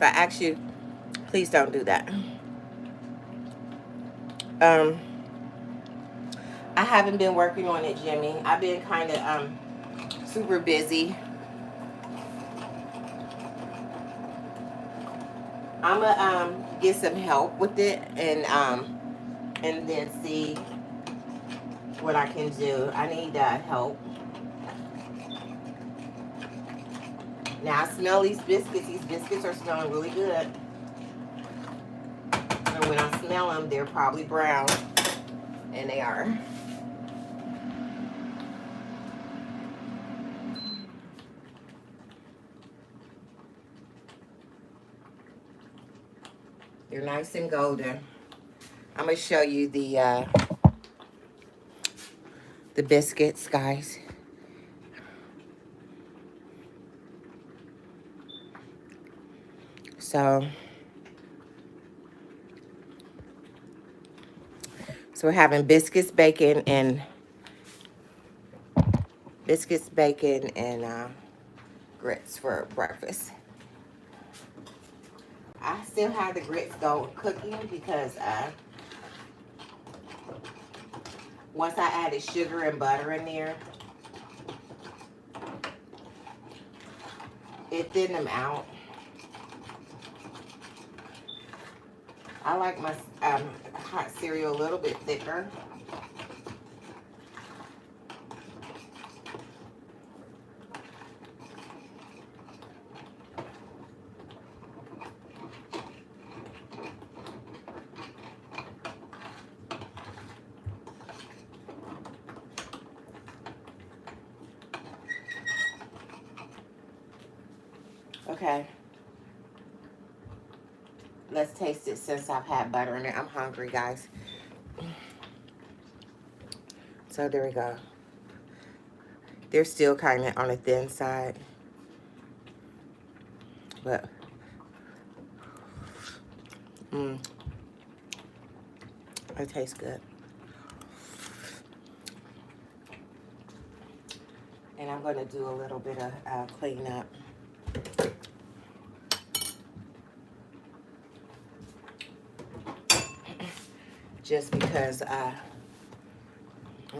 I ask you, please don't do that. I haven't been working on it, Jimmy. I've been kind of super busy. I'm gonna get some help with it and then see what I can do. I need help. Now I smell these biscuits. These biscuits are smelling really good. And when I smell them, they're probably brown. And they are. They're nice and golden. I'm going to show you the biscuits, guys. So we're having biscuits, bacon, and grits for breakfast. I still have the grits cooking because once I added sugar and butter in there, it thinned them out. I like my hot cereal a little bit thicker. Okay. Let's taste it since I've had butter in it. I'm hungry, guys. So there we go. They're still kind of on the thin side, but it tastes good. And I'm going to do a little bit of cleanup. Just because I'm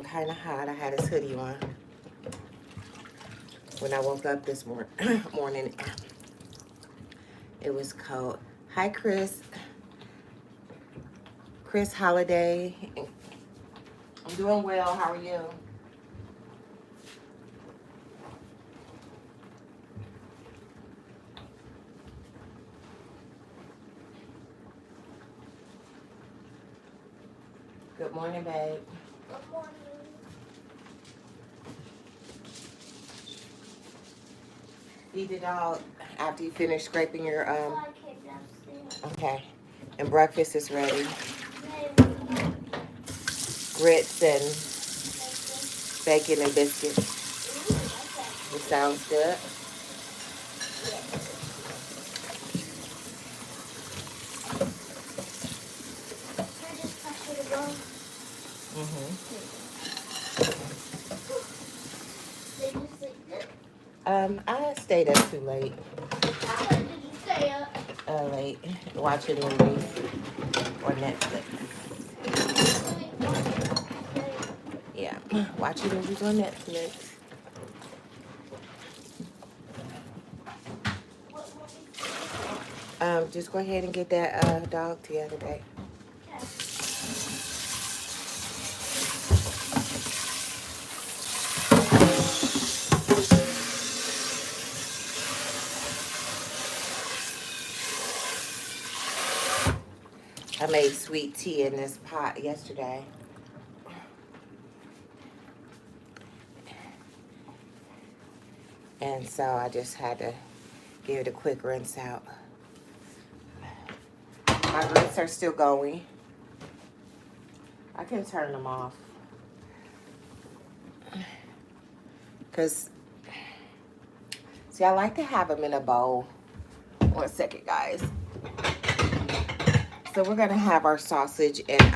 kind of hot. I had this hoodie on when I woke up this morning. It was cold. Hi, Chris. Chris Holiday. I'm doing well. How are you? Good morning, babe. Good morning. Feed the dog after you finish scraping your So I came downstairs. Okay. And breakfast is ready. Maybe. Grits and Like bacon and biscuits. this. Ooh, okay. It sounds good. Yeah. Can I just pass you the bone? Did you sleep good? I stayed up too late. How late did you stay up? Late watching movies or Netflix. Yeah, watching movies on Netflix. Just go ahead and get that dog together, babe. Okay. I made sweet tea in this pot yesterday. And so I just had to give it a quick rinse out. My grits are still going. I can turn them off. Because, see, I like to have them in a bowl. 1 second, guys. So we're going to have our sausage and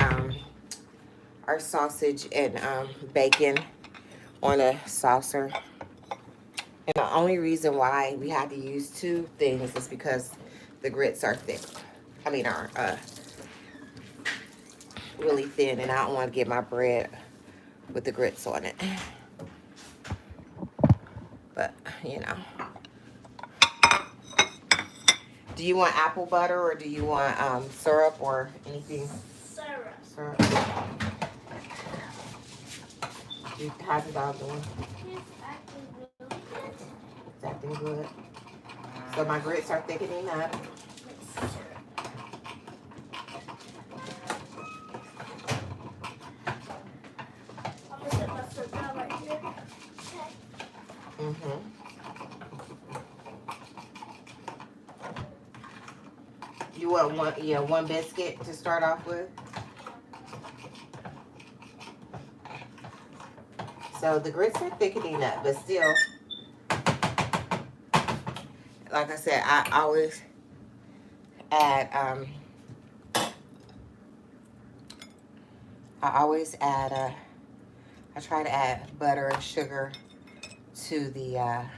bacon on a saucer. And the only reason why we had to use 2 things is because the grits are thick. I mean, are really thin, and I don't want to get my bread with the grits on it. But, you know. Do you want apple butter, or do you want syrup or anything? Syrup. Syrup. How's the dog doing? He's acting really good. It's acting good. So my grits are thickening up. With syrup. I'm gonna set my syrup down right here. Okay. You want one biscuit to start off with? So the grits are thickening up, but still, like I said, I always add I try to add butter and sugar to the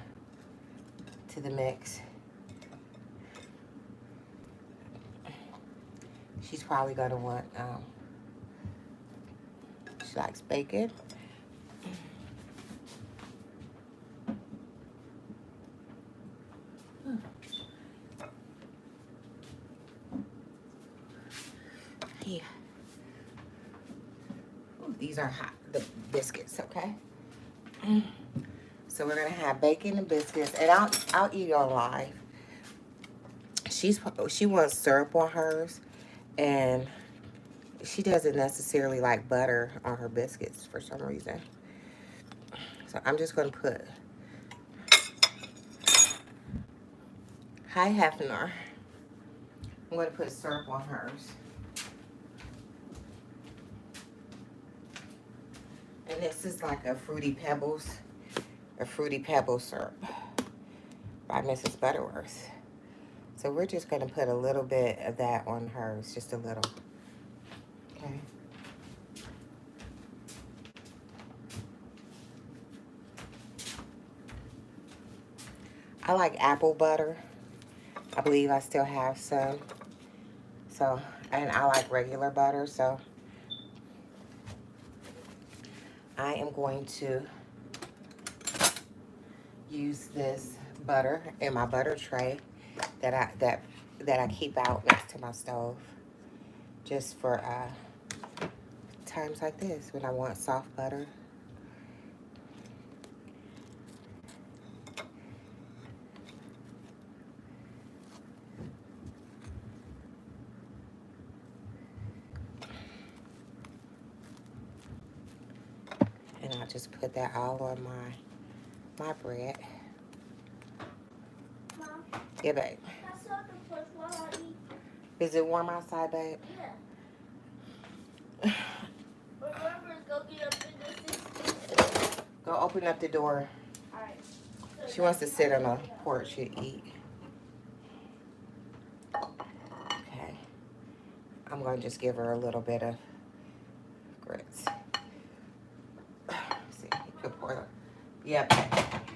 mix. She's probably gonna want she likes bacon. Yeah. Ooh, these are hot, the biscuits, okay? So we're gonna have bacon and biscuits, and I'll eat it on live. She wants syrup on hers, and she doesn't necessarily like butter on her biscuits for some reason. So I'm just gonna put Hi, Hefner. I'm going to put syrup on hers. And this is like a Fruity Pebbles syrup by Mrs. Butterworth. So we're just going to put a little bit of that on hers, just a little. Okay. I like apple butter. I believe I still have some. So, and I like regular butter, so I am going to use this butter in my butter tray that I keep out next to my stove, just for times like this when I want soft butter. And I'll just put that all on my bread. Mom, Yeah, babe. I saw the first while I eat. Is it warm outside, babe? Yeah. Remember, go get up in the system. Go open up the door. Alright. She wants to sit on the porch and eat. Okay. I'm going to just give her a little bit of grits. See, you could pour it. Yep. You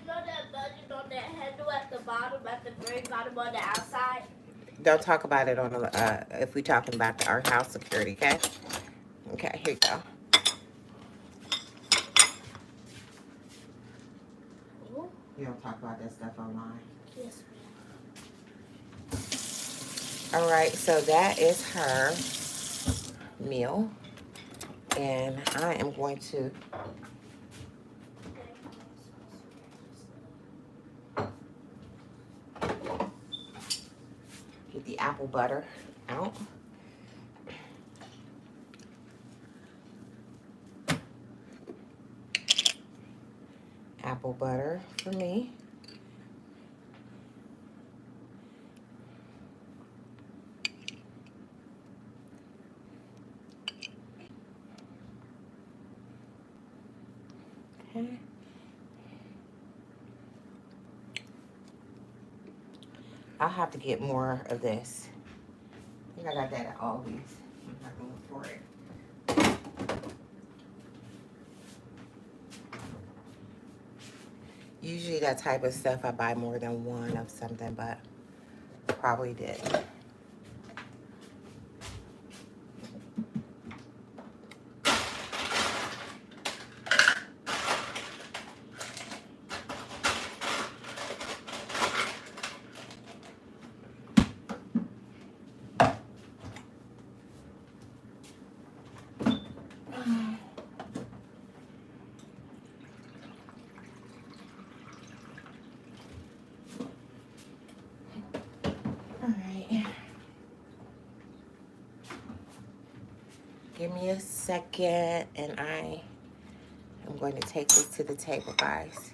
know that budget on that handle at the bottom, at the very bottom on the outside? Don't talk about it on the, if we're talking about our house security, okay? Okay, here you go. Ooh. You don't talk about that stuff online. Yes, All right, so that is her meal. And I am going to get the apple butter out. Apple butter for me. Okay. I'll have to get more of this. I think I got that at Aldi's. I'm not gonna look for it. Usually that type of stuff I buy more than one of something, but probably did. Give me a second, and I am going to take this to the table, guys.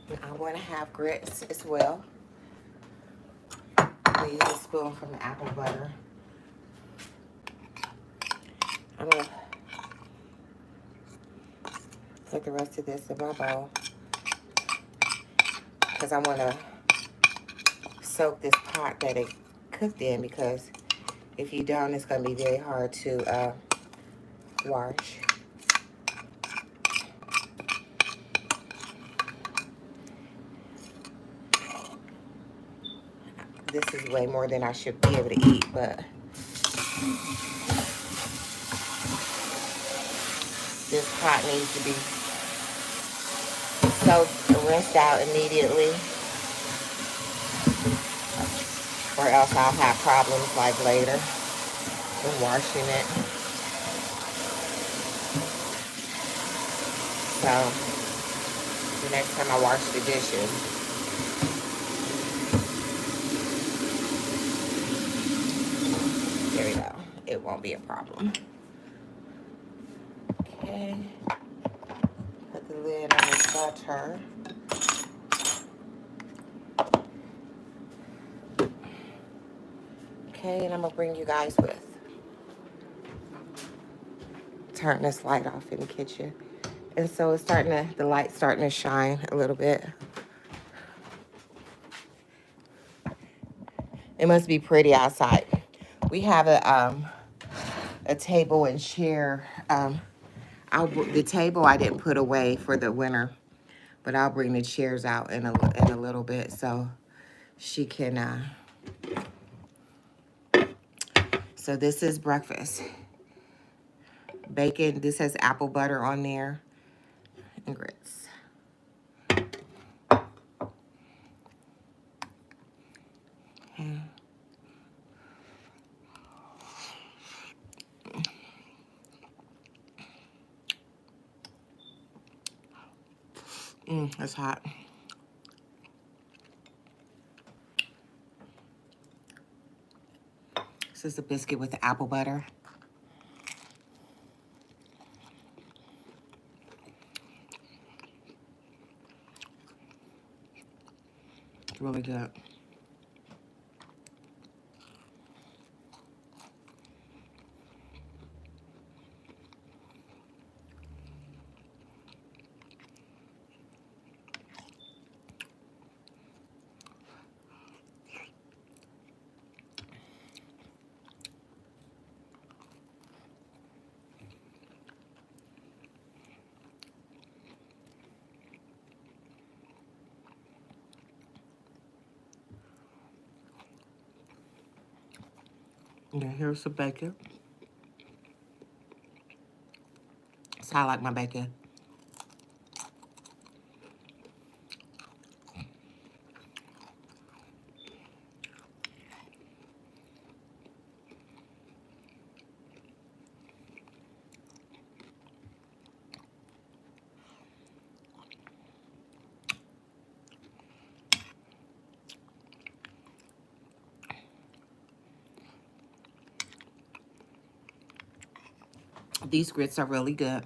And I want to have grits as well. I use a spoon from the apple butter. I'm going to put the rest of this in my bowl because I want to soak this pot that it cooked in, because if you don't, it's going to be very hard to wash. This is way more than I should be able to eat, but this pot needs to be soaked, rinsed out immediately, or else I'll have problems like later in washing it. So the next time I wash the dishes, There we go. It won't be a problem. Okay. Put the lid on this butter. Okay, and I'm gonna bring you guys with. Turn this light off in the kitchen. And so it's the light's starting to shine a little bit. It must be pretty outside. We have a table and chair. The table I didn't put away for the winter, but I'll bring the chairs out in a little bit so she can. So this is breakfast. Bacon. This has apple butter on there and grits. Okay. It's hot. This is a biscuit with the apple butter. It's really good. Yeah, here's the bacon. That's how I like my bacon. These grits are really good.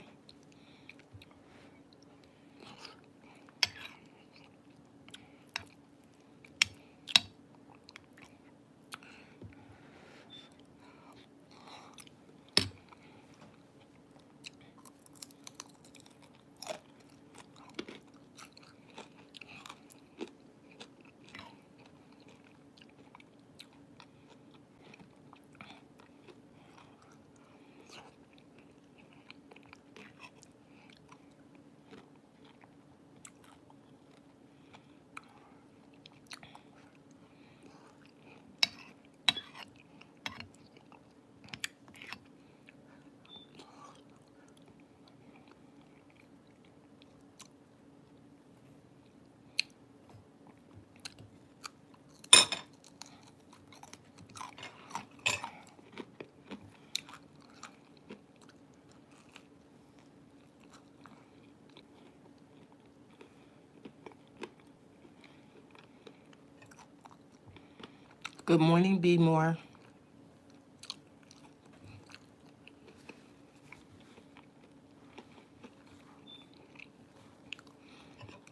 Good morning, Be More.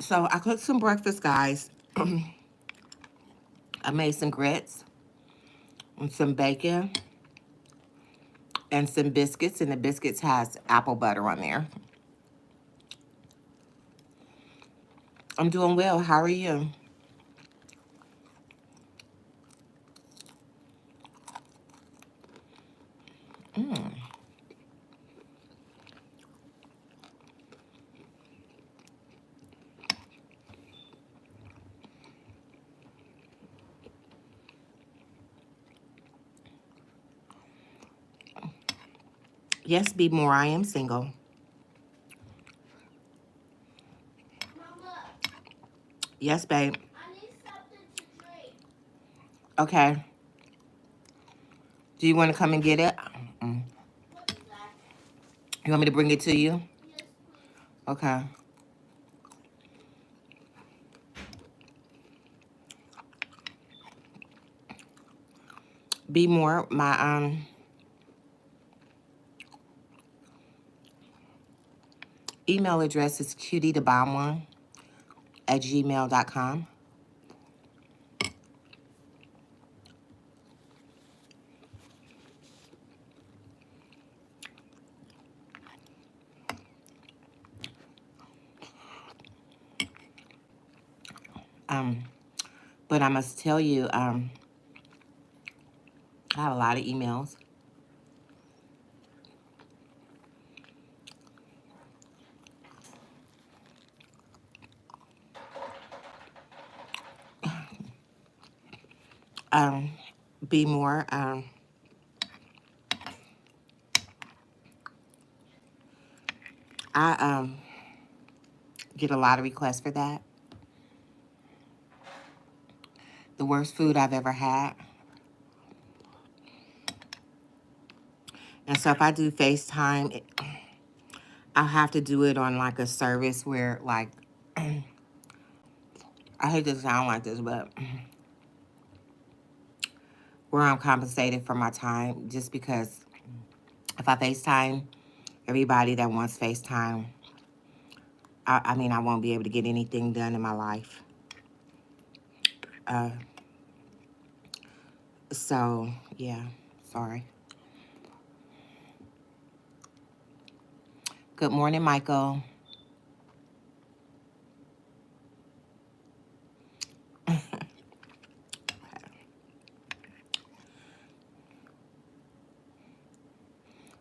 So I cooked some breakfast, guys. I made some grits and some bacon and some biscuits, and the biscuits has apple butter on there. I'm doing well. How are you? Yes, Be More. I am single. Mama, Yes, babe. I need something to drink. Okay. Do you want to come and get it? What is that? You want me to bring it to you? Yes, please. Okay. Be more. My email address is cutiedabomb1 at gmail.com. But I must tell you, I have a lot of emails. Be more. I get a lot of requests for that. The worst food I've ever had. And so if I do FaceTime, I'll have to do it on like a service where like, I hate to sound like this, but where I'm compensated for my time, just because if I FaceTime everybody that wants FaceTime, I mean, I won't be able to get anything done in my life. So, yeah, sorry. Good morning, Michael.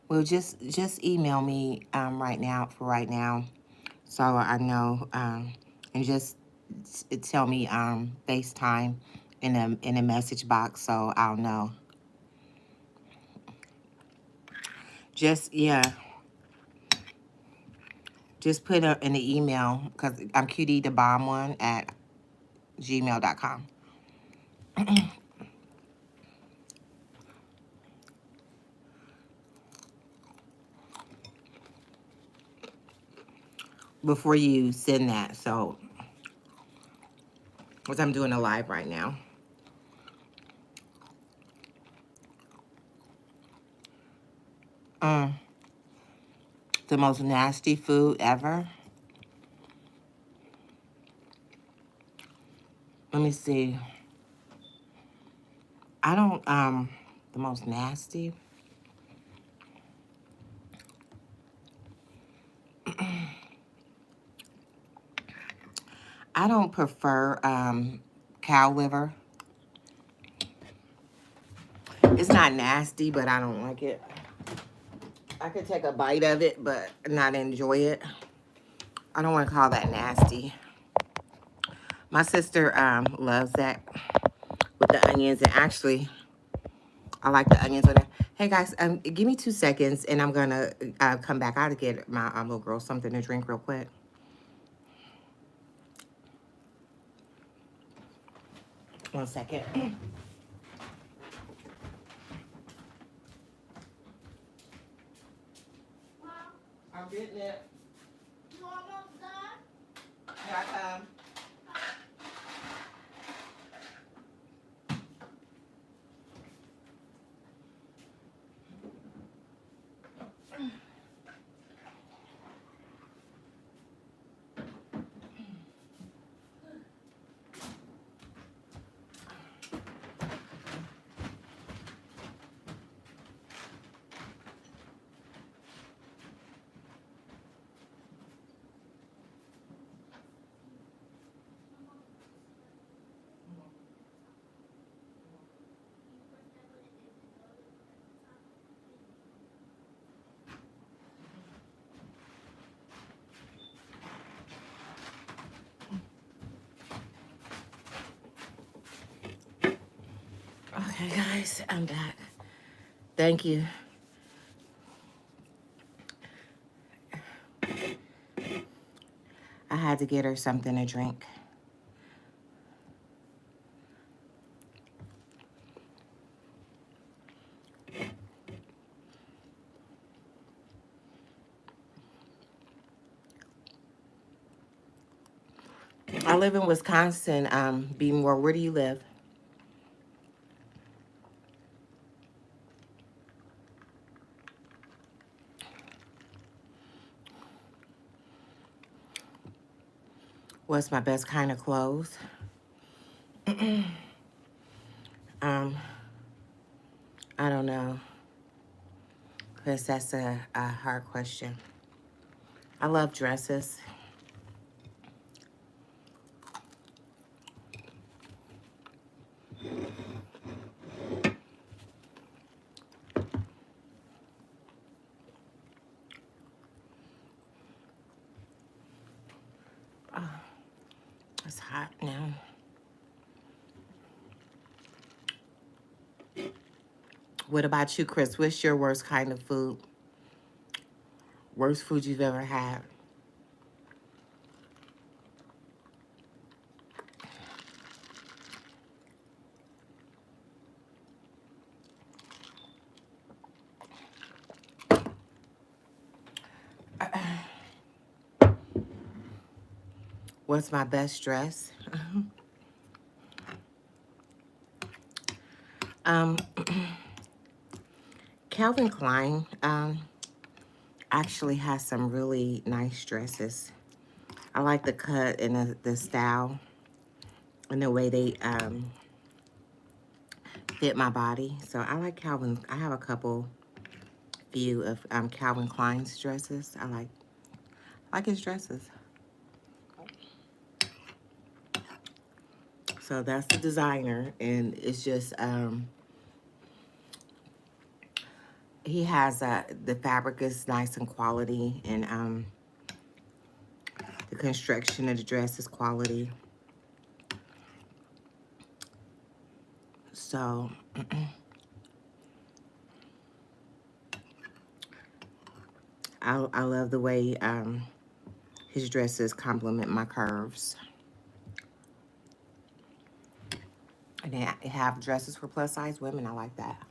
Well, just email me right now, so I know, and just tell me FaceTime in a message box, so I'll know. Yeah, just put it in the email because I'm Cutiedabomb1 at gmail.com. Before you send that, so because I'm doing a live right now. The most nasty food ever. Let me see. I don't, the most nasty. I don't prefer cow liver. It's not nasty, but I don't like it. I could take a bite of it, but not enjoy it. I don't want to call that nasty. My sister loves that with the onions, and actually, I like the onions with it. Hey guys, give me 2 seconds, and I'm gonna come back out to get my little girl something to drink real quick. 1 second. I'm getting it. You almost done? Here I come. Okay, guys, I'm back. Thank you. I had to get her something to drink. I live in Wisconsin. Be more. Where do you live? What's my best kind of clothes? Um, I don't know, because that's a hard question. I love dresses. Oh, it's hot now. What about you, Chris? What's your worst kind of food? Worst food you've ever had? What's my best dress? um, Calvin Klein actually has some really nice dresses. I like the cut and the style and the way they fit my body. So I like Calvin. I have a few of Calvin Klein's dresses. I like his dresses. So that's the designer, and it's just he has the fabric is nice and quality, and the construction of the dress is quality. So I love the way his dresses complement my curves. And they have dresses for plus size women. I like that.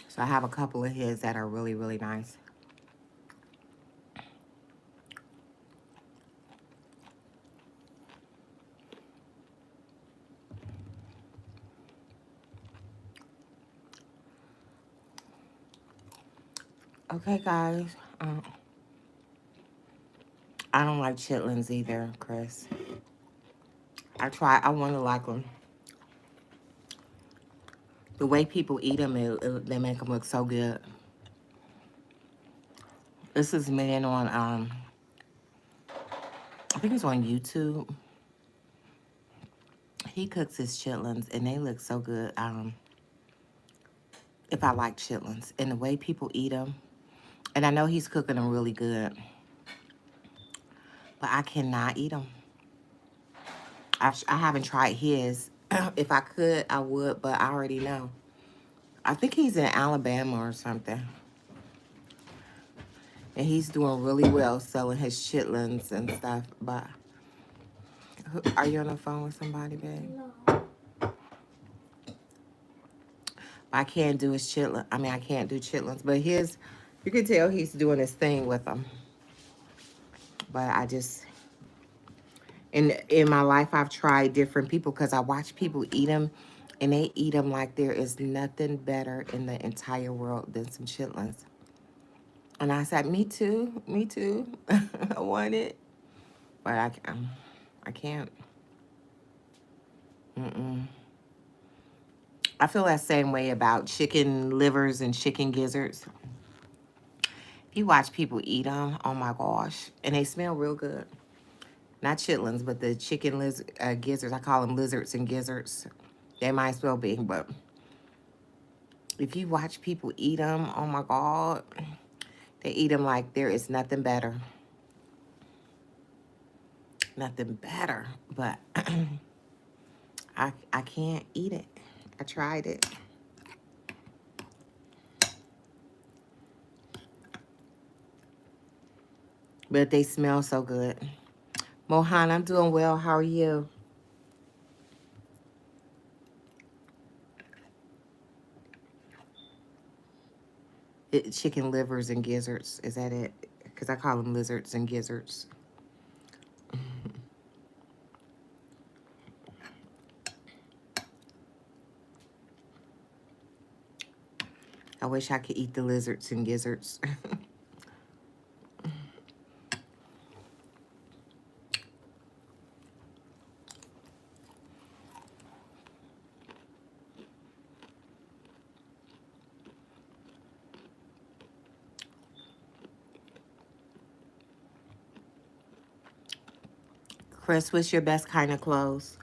So I have a couple of his that are really, really nice. Okay, guys. I don't like chitlins either, Chris. I want to like them. The way people eat them, they make them look so good. This is man on, I think it's on YouTube. He cooks his chitlins, and they look so good. If I like chitlins, and the way people eat them, and I know he's cooking them really good, but I cannot eat them. I haven't tried his. If I could, I would, but I already know. I think he's in Alabama or something. And he's doing really well selling his chitlins and stuff. But are you on the phone with somebody, babe? No. I can't do his chitlin. I mean, I can't do chitlins. But you can tell he's doing his thing with them. But I just, in my life, I've tried different people because I watch people eat them. And they eat them like there is nothing better in the entire world than some chitlins. And I said, me too, me too. I want it. But I can't. Mm-mm. I feel that same way about chicken livers and chicken gizzards. If you watch people eat them, oh my gosh. And they smell real good. Not chitlins, but the chicken gizzards. I call them lizards and gizzards. They might as well be, but if you watch people eat them, oh my God. They eat them like there is nothing better. Nothing better. But I can't eat it. I tried it. But they smell so good. Mohan, I'm doing well. How are you? Chicken livers and gizzards. Is that it? Because I call them lizards and gizzards. I wish I could eat the lizards and gizzards. Chris, what's your best kind of clothes?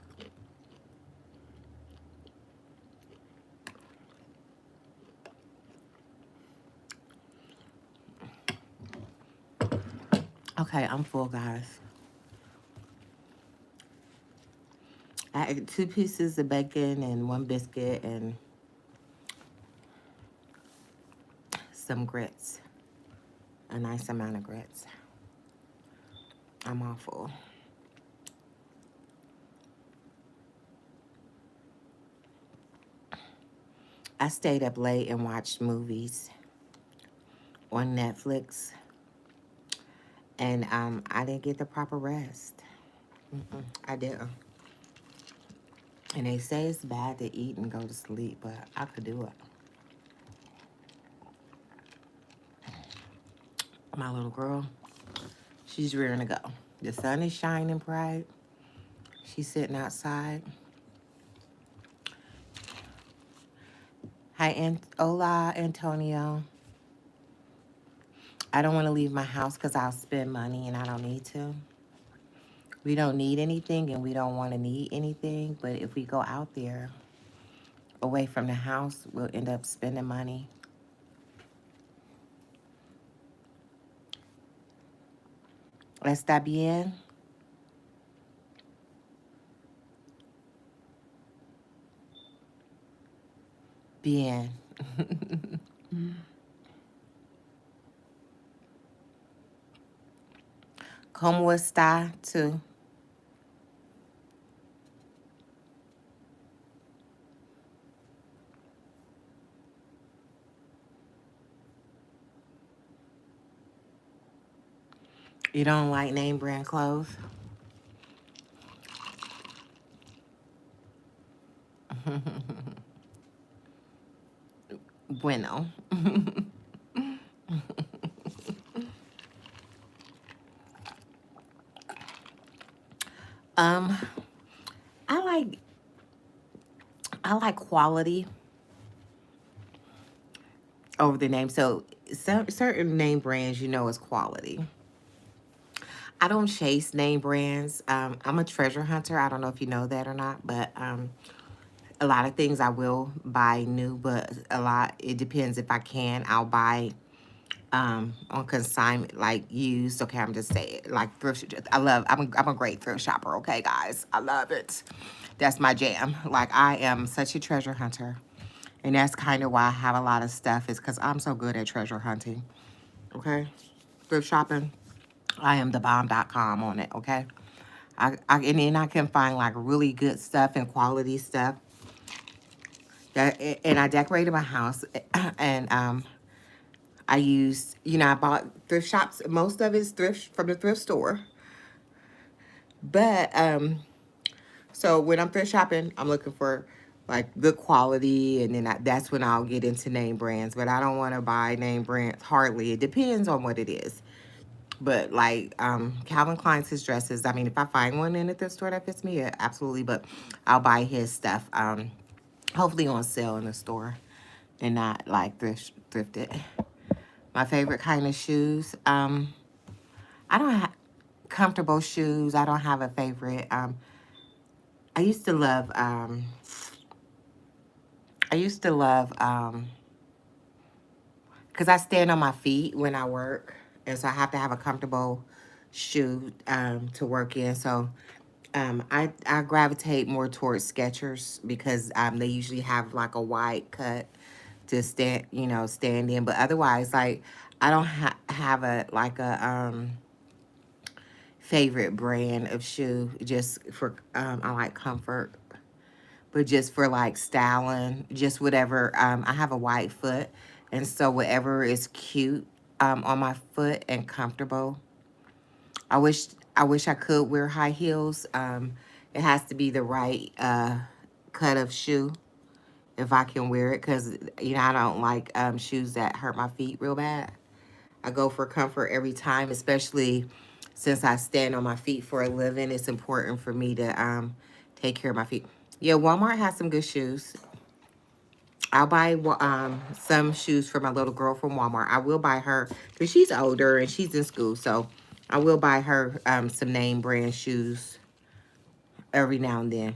Okay, I'm full, guys. I ate 2 pieces of bacon and 1 biscuit and some grits. A nice amount of grits. I'm all full. I stayed up late and watched movies on Netflix, and I didn't get the proper rest. I didn't. And they say it's bad to eat and go to sleep, but I could do it. My little girl, she's rearing to go. The sun is shining bright. She's sitting outside. Hi, hola, Antonio. I don't want to leave my house because I'll spend money and I don't need to. We don't need anything and we don't want to need anything, but if we go out there away from the house, we'll end up spending money. ¿Está bien? Bien. ¿Cómo está tú? You don't like name brand clothes? Bueno. um, I like quality over the name. So certain name brands, you know, is quality. I don't chase name brands. I'm a treasure hunter. I don't know if you know that or not, but a lot of things I will buy new, but a lot, it depends if I can. I'll buy on consignment, like used. Okay, I'm just saying, like thrift. I'm a great thrift shopper. Okay, guys, I love it. That's my jam. Like I am such a treasure hunter, and that's kind of why I have a lot of stuff. Is because I'm so good at treasure hunting. Okay, thrift shopping. I am the bomb.com on it. Okay, and then I can find like really good stuff and quality stuff. And I decorated my house, and I used, I bought thrift shops. Most of it's thrift from the thrift store. But so when I'm thrift shopping, I'm looking for like good quality, and then that's when I'll get into name brands. But I don't want to buy name brands hardly. It depends on what it is. But like Calvin Klein's his dresses. I mean, if I find one in the thrift store that fits me, yeah, absolutely. But I'll buy his stuff. Hopefully on sale in the store, and not like thrifted. My favorite kind of shoes. I don't have comfortable shoes. I don't have a favorite. I used to love. I used to love. Because I stand on my feet when I work, and so I have to have a comfortable shoe to work in. So I gravitate more towards Skechers because they usually have like a wide cut to stand in. But otherwise, like I don't have a favorite brand of shoe. Just for I like comfort, but just for like styling, just whatever. I have a wide foot, and so whatever is cute on my foot and comfortable. I wish I could wear high heels. It has to be the right cut of shoe, if I can wear it, because, you know, I don't like shoes that hurt my feet real bad. I go for comfort every time, especially since I stand on my feet for a living. It's important for me to take care of my feet. Yeah, Walmart has some good shoes. I'll buy some shoes for my little girl from Walmart. I will buy her, because she's older and she's in school, so I will buy her some name brand shoes every now and then.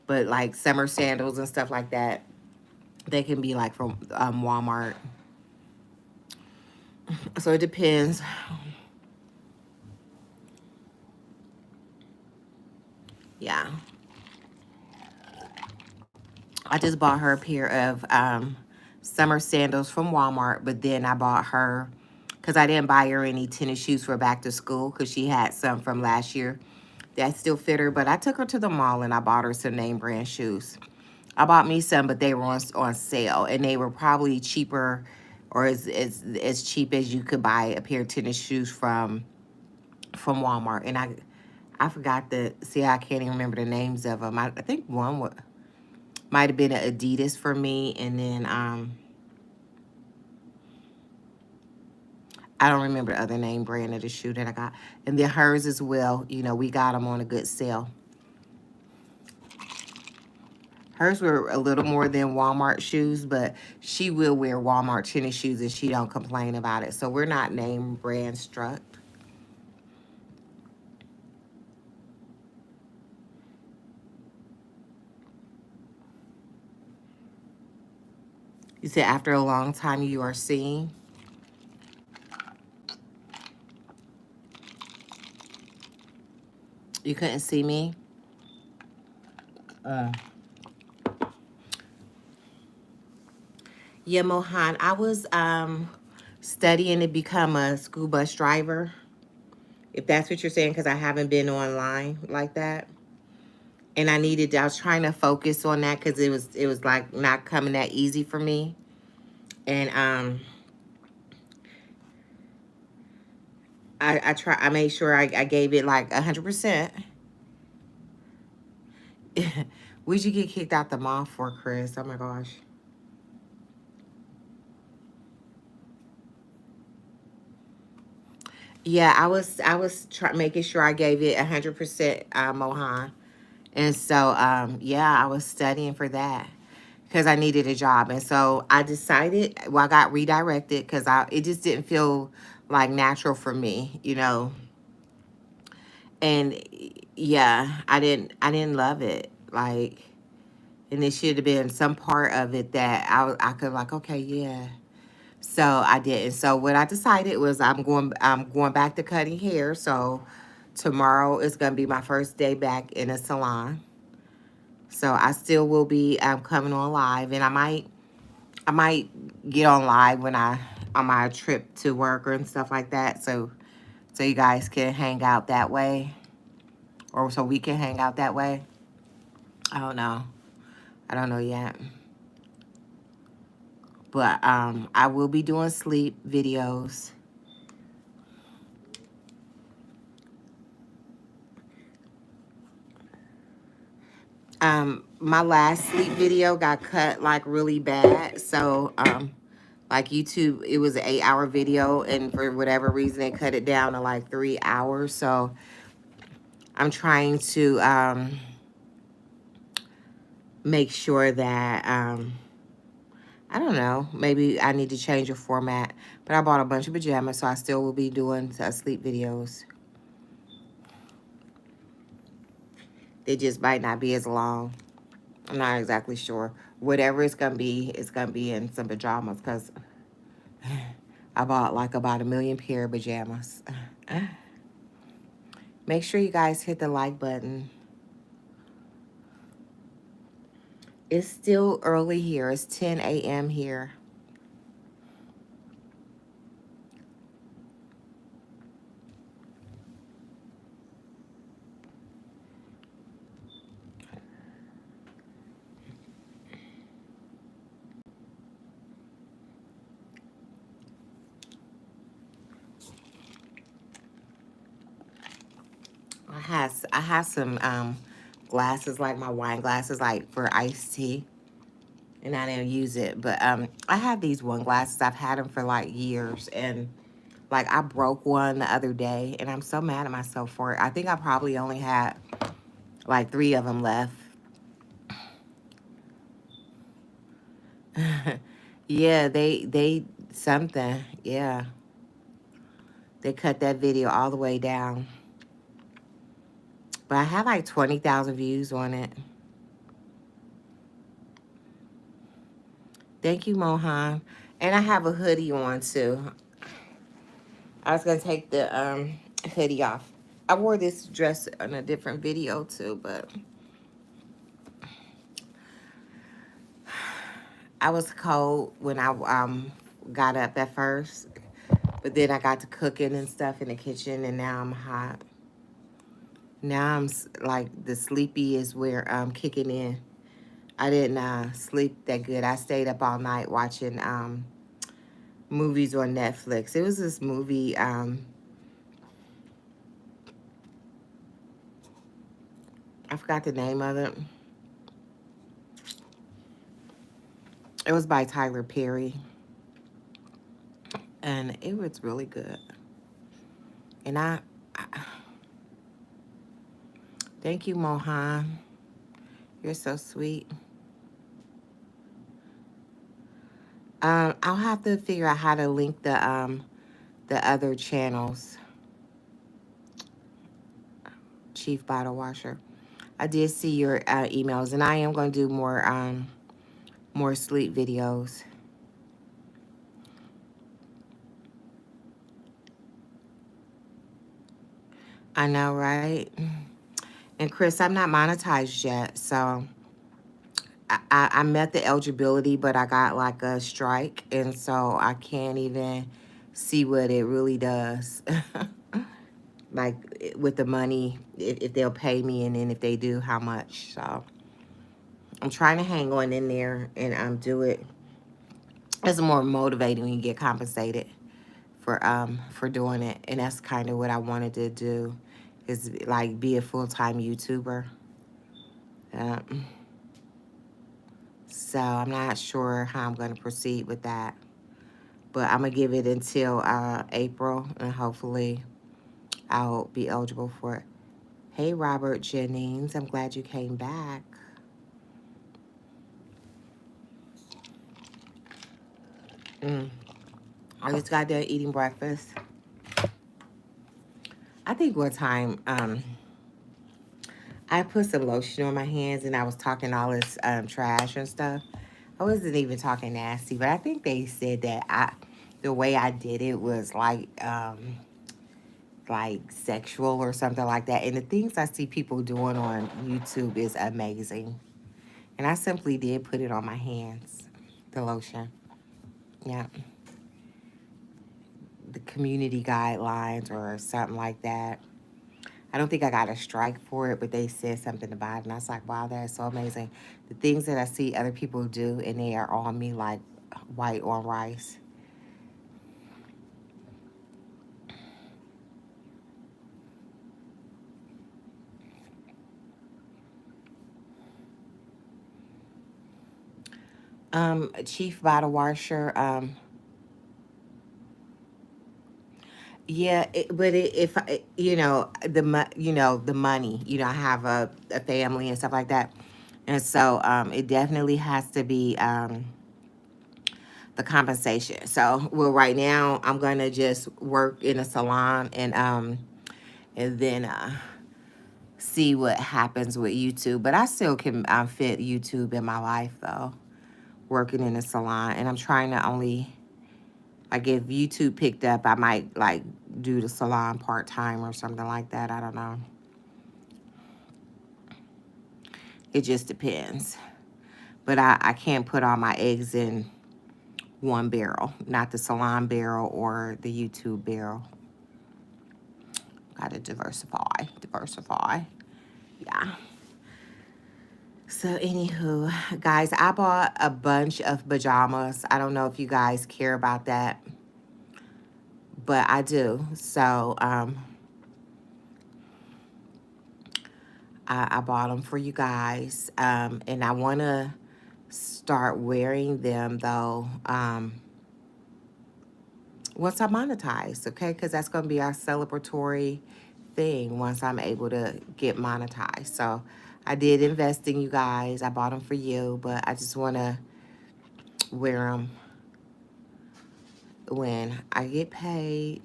But like summer sandals and stuff like that, they can be like from Walmart. So it depends. Yeah. I just bought her a pair of summer sandals from Walmart, but then I bought her, because I didn't buy her any tennis shoes for back to school, because she had some from last year that still fit her. But I took her to the mall and I bought her some name brand shoes. I bought me some, but they were on sale, and they were probably cheaper, or as cheap as you could buy a pair of tennis shoes from Walmart. And I forgot the, see, I can't even remember the names of them. I think one might have been an Adidas for me, and then I don't remember the other name brand of the shoe that I got. And then hers as well. You know, we got them on a good sale. Hers were a little more than Walmart shoes, but she will wear Walmart tennis shoes and she don't complain about it. So we're not name brand struck. You said after a long time you are seeing. You couldn't see me? Yeah, Mohan, I was studying to become a school bus driver, if that's what you're saying, because I haven't been online like that. And I was trying to focus on that because it was like not coming that easy for me. And I made sure I gave it like 100%. Where'd you get kicked out the mall for, Chris? Oh my gosh. Yeah, I was making sure I gave it 100%, Mohan. And so yeah, I was studying for that because I needed a job. And so I decided, well, I got redirected because it just didn't feel like natural for me, you know. And yeah, I didn't love it. Like, and it should have been some part of it that I could like, okay, yeah. So I didn't. So what I decided was I'm going back to cutting hair. So tomorrow is gonna be my first day back in a salon. So I still will be coming on live, and I might get on live when I on my trip to work and stuff like that. So you guys can hang out that way, or so we can hang out that way. I don't know. I don't know yet. But I will be doing sleep videos. My last sleep video got cut like really bad. So like YouTube, it was an 8-hour video, and for whatever reason they cut it down to like 3 hours. So I'm trying to make sure that I don't know, maybe I need to change the format. But I bought a bunch of pajamas, so I still will be doing sleep videos. They just might not be as long. I'm not exactly sure. Whatever it's gonna be in some pajamas, because I bought like about a million pair of pajamas. Make sure you guys hit the like button. It's still early here. It's 10 a.m. here. I have some glasses, like my wine glasses, like for iced tea. and I didn't use it. But I have these one glasses. I've had them for like years, and like I broke one the other day, and I'm so mad at myself for it. I think I probably only had like 3 of them left. Yeah, they something. Yeah, they cut that video all the way down. But I have like 20,000 views on it. Thank you, Mohan. And I have a hoodie on too. I was gonna take the hoodie off. I wore this dress in a different video too, but I was cold when I got up at first. But then I got to cooking and stuff in the kitchen, and now I'm hot. Now I'm like the sleepy is where I'm kicking in. I didn't sleep that good. I stayed up all night watching movies on Netflix. It was this movie. I forgot the name of it. It was by Tyler Perry, and it was really good. And I thank you, Mohan. You're so sweet. I'll have to figure out how to link the other channels. Chief Bottle Washer. I did see your emails, and I am going to do more sleep videos. I know, right? And Chris, I'm not monetized yet, so I met the eligibility, but I got like a strike, and so I can't even see what it really does. Like with the money, if they'll pay me, and then if they do, how much. So I'm trying to hang on in there and do it. It's more motivating when you get compensated for doing it, and that's kind of what I wanted to do, is like be a full-time YouTuber. So I'm not sure how I'm going to proceed with that, but I'm gonna give it until April, and hopefully I'll be eligible for it. Hey, Robert Jennings, I'm glad you came back. I just got done eating breakfast. I think one time I put some lotion on my hands, and I was talking all this trash and stuff. I wasn't even talking nasty, but I think they said that the way I did it was like sexual or something like that. And the things I see people doing on YouTube is amazing. And I simply did put it on my hands, the lotion. Yeah. The community guidelines or something like that. I don't think I got a strike for it, but they said something about it. And I was like, wow, that's so amazing. The things that I see other people do, and they are on me like white on rice. Chief Bottle Washer, yeah, but if the money, I have a family and stuff like that, and so it definitely has to be the compensation. So, well, right now I'm gonna just work in a salon, and then see what happens with YouTube. But I still can fit YouTube in my life though, working in a salon, and I'm trying to only. Like if YouTube picked up, I might like do the salon part-time or something like that. I don't know. It just depends. But I can't put all my eggs in one barrel. Not the salon barrel or the YouTube barrel. Gotta diversify. Diversify. Yeah. So anywho, guys, I bought a bunch of pajamas. I don't know if you guys care about that, but I do. So I bought them for you guys, and I want to start wearing them though. Once I monetize, okay? Because that's going to be our celebratory thing once I'm able to get monetized. So I did invest in you guys. I bought them for you, but I just want to wear them when I get paid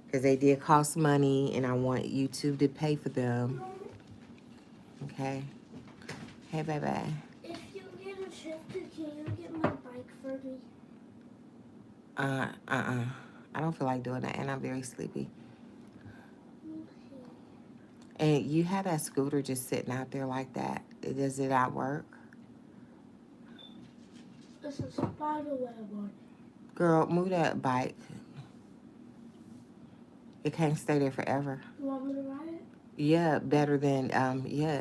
because they did cost money and I want YouTube to pay for them. Okay? Hey, baby. If you get a shifter, can you get my bike for me? I don't feel like doing that, and I'm very sleepy. Okay. And you had that scooter just sitting out there like that. Does it not work? It's a spider web one. Girl, move that bike. It can't stay there forever. You want me to ride it? Yeah, better than, yeah.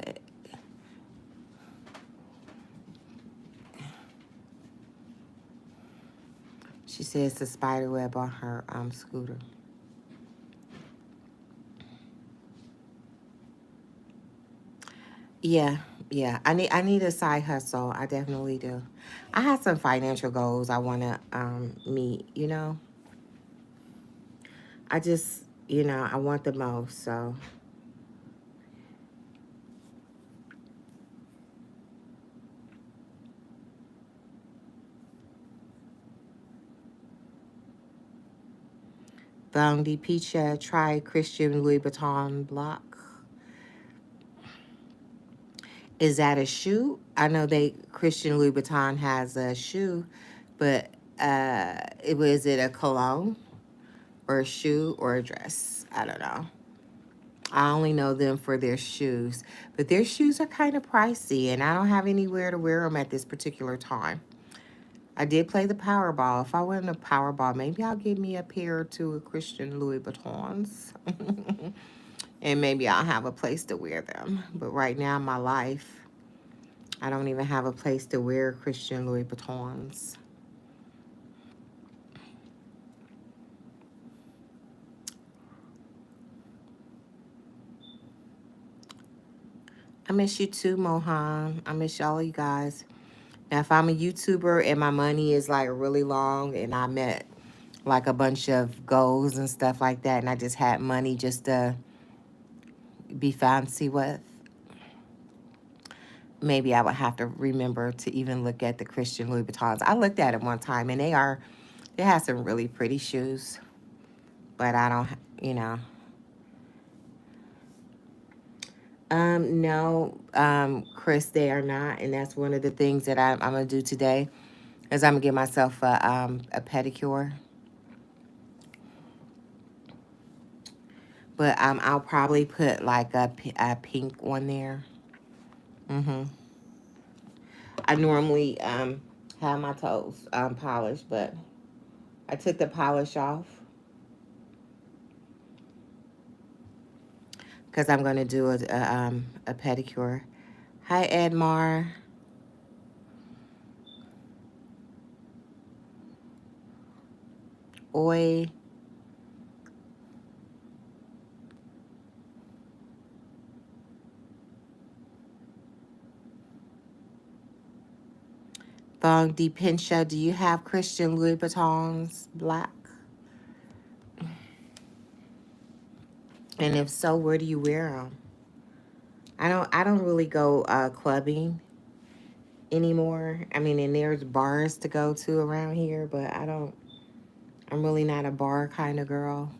She says the spider web on her scooter. Yeah, yeah. I need a side hustle. I definitely do. I have some financial goals I want to meet, you know. I just, I want the most, so. Bounty Peacha, try Christian Louis Vuitton block. Is that a shoe? I know Christian Louis Vuitton has a shoe, but was it a cologne or a shoe or a dress? I don't know. I only know them for their shoes, but their shoes are kind of pricey, and I don't have anywhere to wear them at this particular time. I did play the Powerball. If I win the Powerball, maybe I'll give me a pair or two of Christian Louis Vuittons. And maybe I'll have a place to wear them. But right now in my life, I don't even have a place to wear Christian Louis Vuittons. I miss you too, Mohan. I miss all of you guys. Now, if I'm a YouTuber and my money is like really long and I met like a bunch of goals and stuff like that, and I just had money just to be fancy with, maybe I would have to remember to even look at the Christian Louis Vuittons. I looked at them one time and they have some really pretty shoes, but I don't, you know. No, Chris, they are not, and that's one of the things that I'm gonna do today, is I'm gonna get myself a pedicure. But I'll probably put like a pink one there. I normally have my toes polished, but I took the polish off because I'm gonna do a pedicure. Hi, Edmar. Oi. Bong Di Pincha, do you have Christian Louis Vuittons black? And if so, where do you wear them? I don't really go clubbing anymore. I mean, and there's bars to go to around here, but I'm really not a bar kind of girl.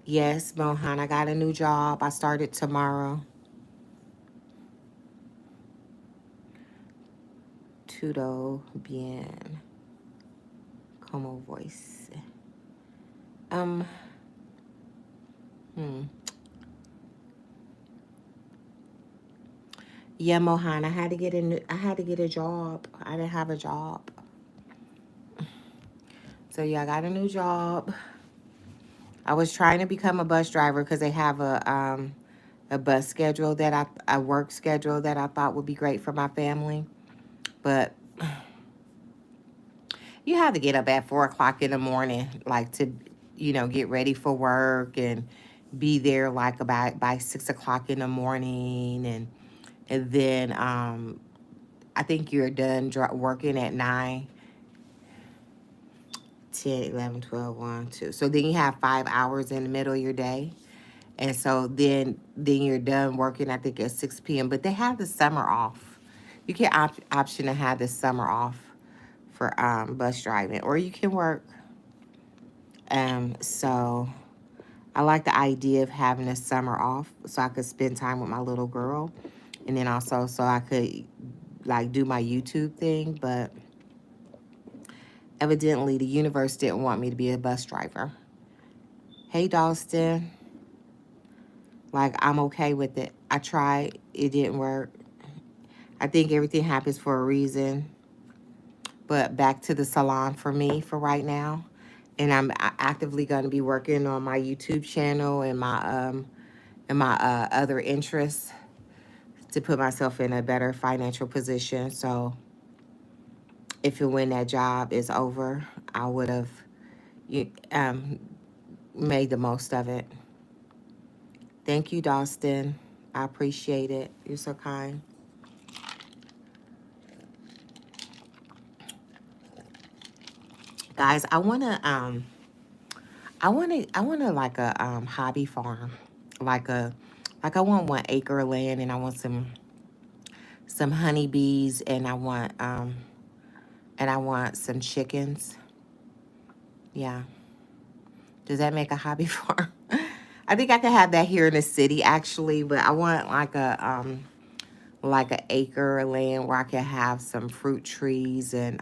Yes, Mohan, I got a new job. I started tomorrow. Tudo bien. Como voice. Um, hmm. Yeah, Mohan, I had to get a job. I didn't have a job. So yeah, I got a new job. I was trying to become a bus driver because they have a bus schedule a work schedule that I thought would be great for my family. But you have to get up at 4 o'clock in the morning, like to, get ready for work and be there like about by 6 o'clock in the morning, and then I think you're done working at 9, 10, 11, 12, 1, 2. So then you have 5 hours in the middle of your day. And so then you're done working, I think, at 6 p.m. But they have the summer off. You can option to have the summer off for bus driving, or you can work. So I like the idea of having the summer off so I could spend time with my little girl, and then also so I could like do my YouTube thing. But evidently the universe didn't want me to be a bus driver. Hey, Dalston. Like, I'm okay with it. I tried. It didn't work. I think everything happens for a reason. But back to the salon for me for right now. And I'm actively going to be working on my YouTube channel and my other interests to put myself in a better financial position. So if and when that job is over, I would have made the most of it. Thank you, Dawson. I appreciate it. You're so kind. Guys, I want to like a hobby farm. Like I want 1 acre of land, and I want some honeybees, and I want some chickens. Yeah. Does that make a hobby farm? I think I could have that here in the city actually, but I want like an acre of land where I could have some fruit trees and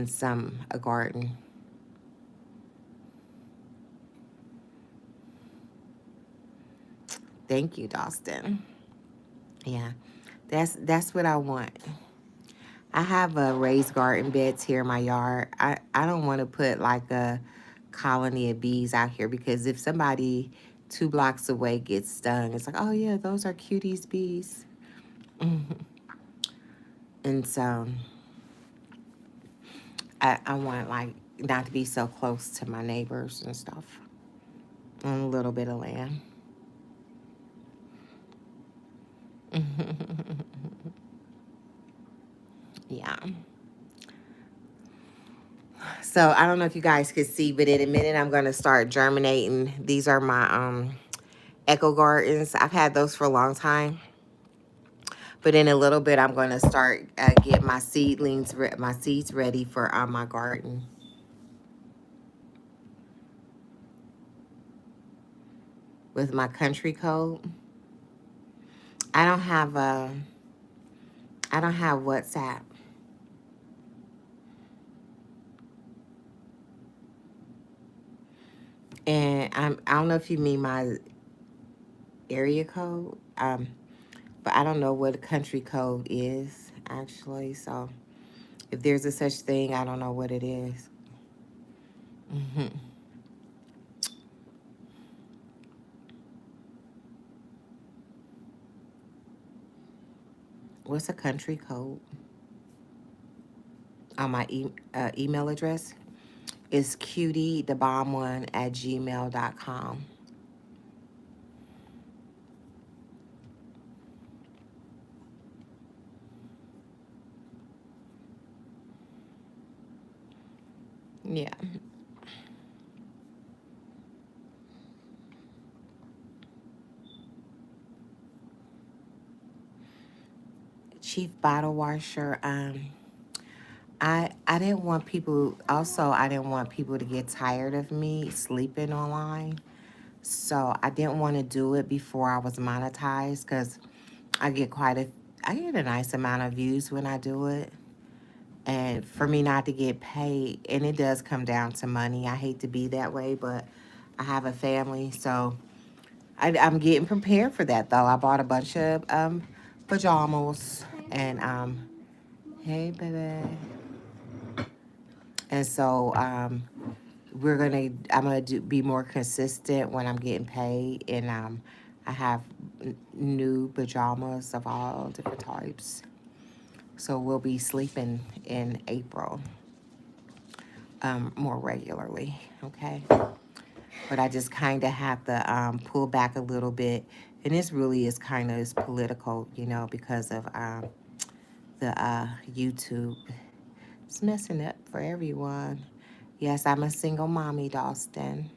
some a garden. Thank you, Dawson. Yeah. That's what I want. I have raised garden beds here in my yard. I don't want to put like a colony of bees out here, because if somebody 2 blocks away gets stung, it's like, oh yeah, those are cuties bees. And so I want like not to be so close to my neighbors and stuff on a little bit of land. Yeah. So I don't know if you guys could see, but in a minute I'm going to start germinating. These are my Echo Gardens. I've had those for a long time. But in a little bit, I'm going to start get my my seeds ready for my garden. With my country code, I don't have I don't have WhatsApp. And I don't know if you mean my area code, but I don't know what country code is actually. So if there's a such thing, I don't know what it is. What's a country code? On my email address is cutiedabomb1@gmail.com. Yeah. Chief bottle washer. I didn't want people. Also, I didn't want people to get tired of me sleeping online. So I didn't want to do it before I was monetized, because I get I get a nice amount of views when I do it. And for me not to get paid, and it does come down to money. I hate to be that way, but I have a family, so I'm getting prepared for that though. I bought a bunch of pajamas and hey baby. And so I'm gonna be more consistent when I'm getting paid, and I have new pajamas of all different types. So we'll be sleeping in April more regularly. Okay. but I just kind of have to pull back a little bit. And this really is kind of is political, you know, because of the YouTube. It's messing up for everyone. Yes, I'm a single mommy, Dalston.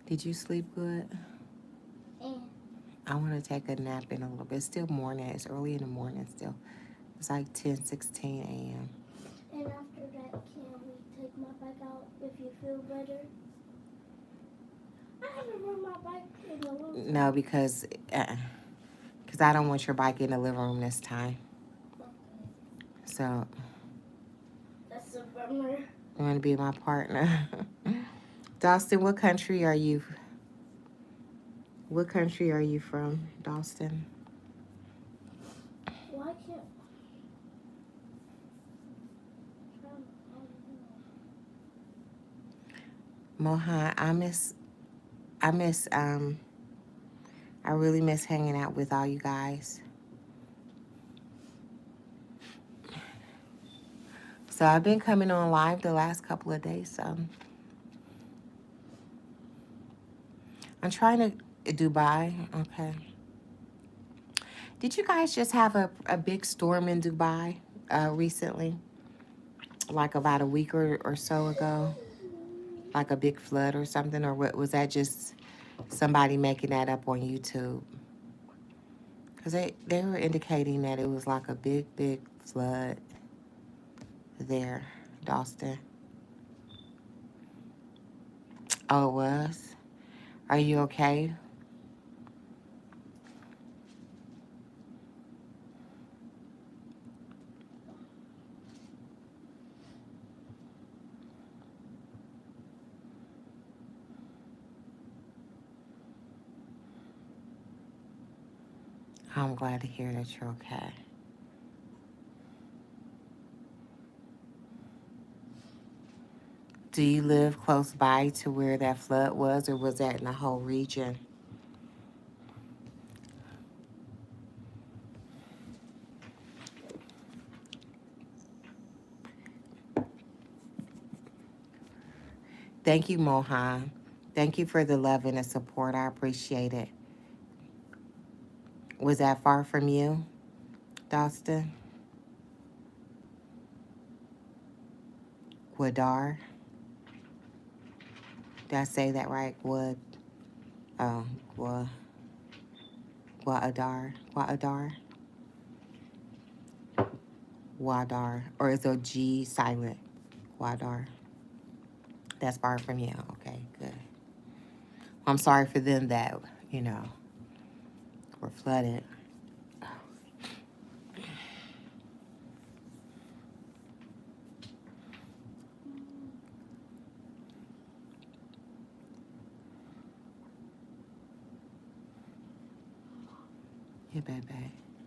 Did you sleep good? I want to take a nap in a little bit. It's still morning. It's early in the morning still. It's like 10:16 a.m. And after that, can we take my bike out if you feel better? I haven't rode my bike in a long time. No, because I don't want your bike in the living room this time. Okay. So That's a bummer. you want to be my partner. Dalston, what country are you? What country are you from, Dalston? Why can't... Mohan, I really miss hanging out with all you guys. So I've been coming on live the last couple of days, so I'm trying to Dubai, okay. Did you guys just have a big storm in Dubai recently? Like about a week or so ago? Like a big flood or something? Or what, was that just somebody making that up on YouTube? Because they were indicating that it was like a big flood there, Dalston. Oh, it was? Are you okay? I'm glad to hear that you're okay. Do you live close by to where that flood was, or was that in the whole region? Thank you, Mohan. Thank you for the love and the support. I appreciate it. Was that far from you, Dalston? Guadar? Did I say that right? Oh, Guadar? Guadar. Or is a G silent? Guadar. That's far from you. Okay, good. I'm sorry for them that, you know, were flooded. Yeah, baby.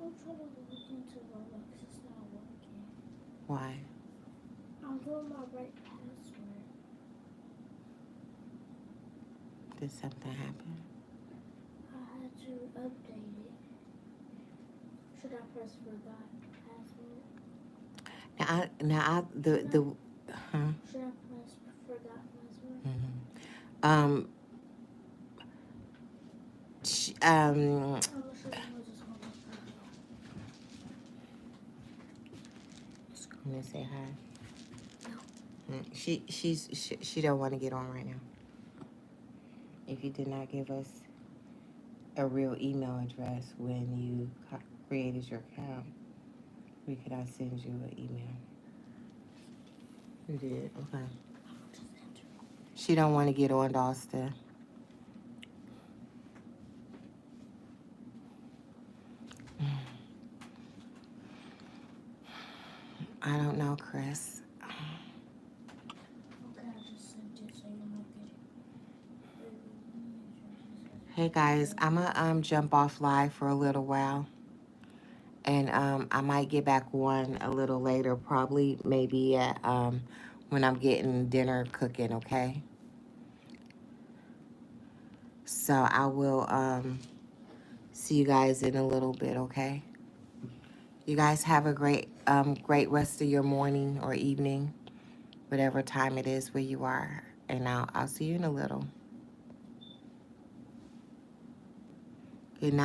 I'm trying to look into Roblox. It's not working. Why? I'm doing my right password. Did something happen? I had to update it. Should I press forgot password? The huh? Should I press forgot password? Mm-hmm. Um, sh- um, I'm gonna say hi. No. She don't want to get on right now. If you did not give us a real email address when you created your account, we could not send you an email. You did, okay. She don't want to get on, Dalston. I don't know, Chris. Okay, I just sent it so you might get it. Hey guys, I'm gonna jump off live for a little while, and I might get back on a little later, probably maybe at when I'm getting dinner cooking. Okay, so I will see you guys in a little bit. Okay, You guys have a great rest of your morning or evening, whatever time it is where you are. And I'll see you in a little.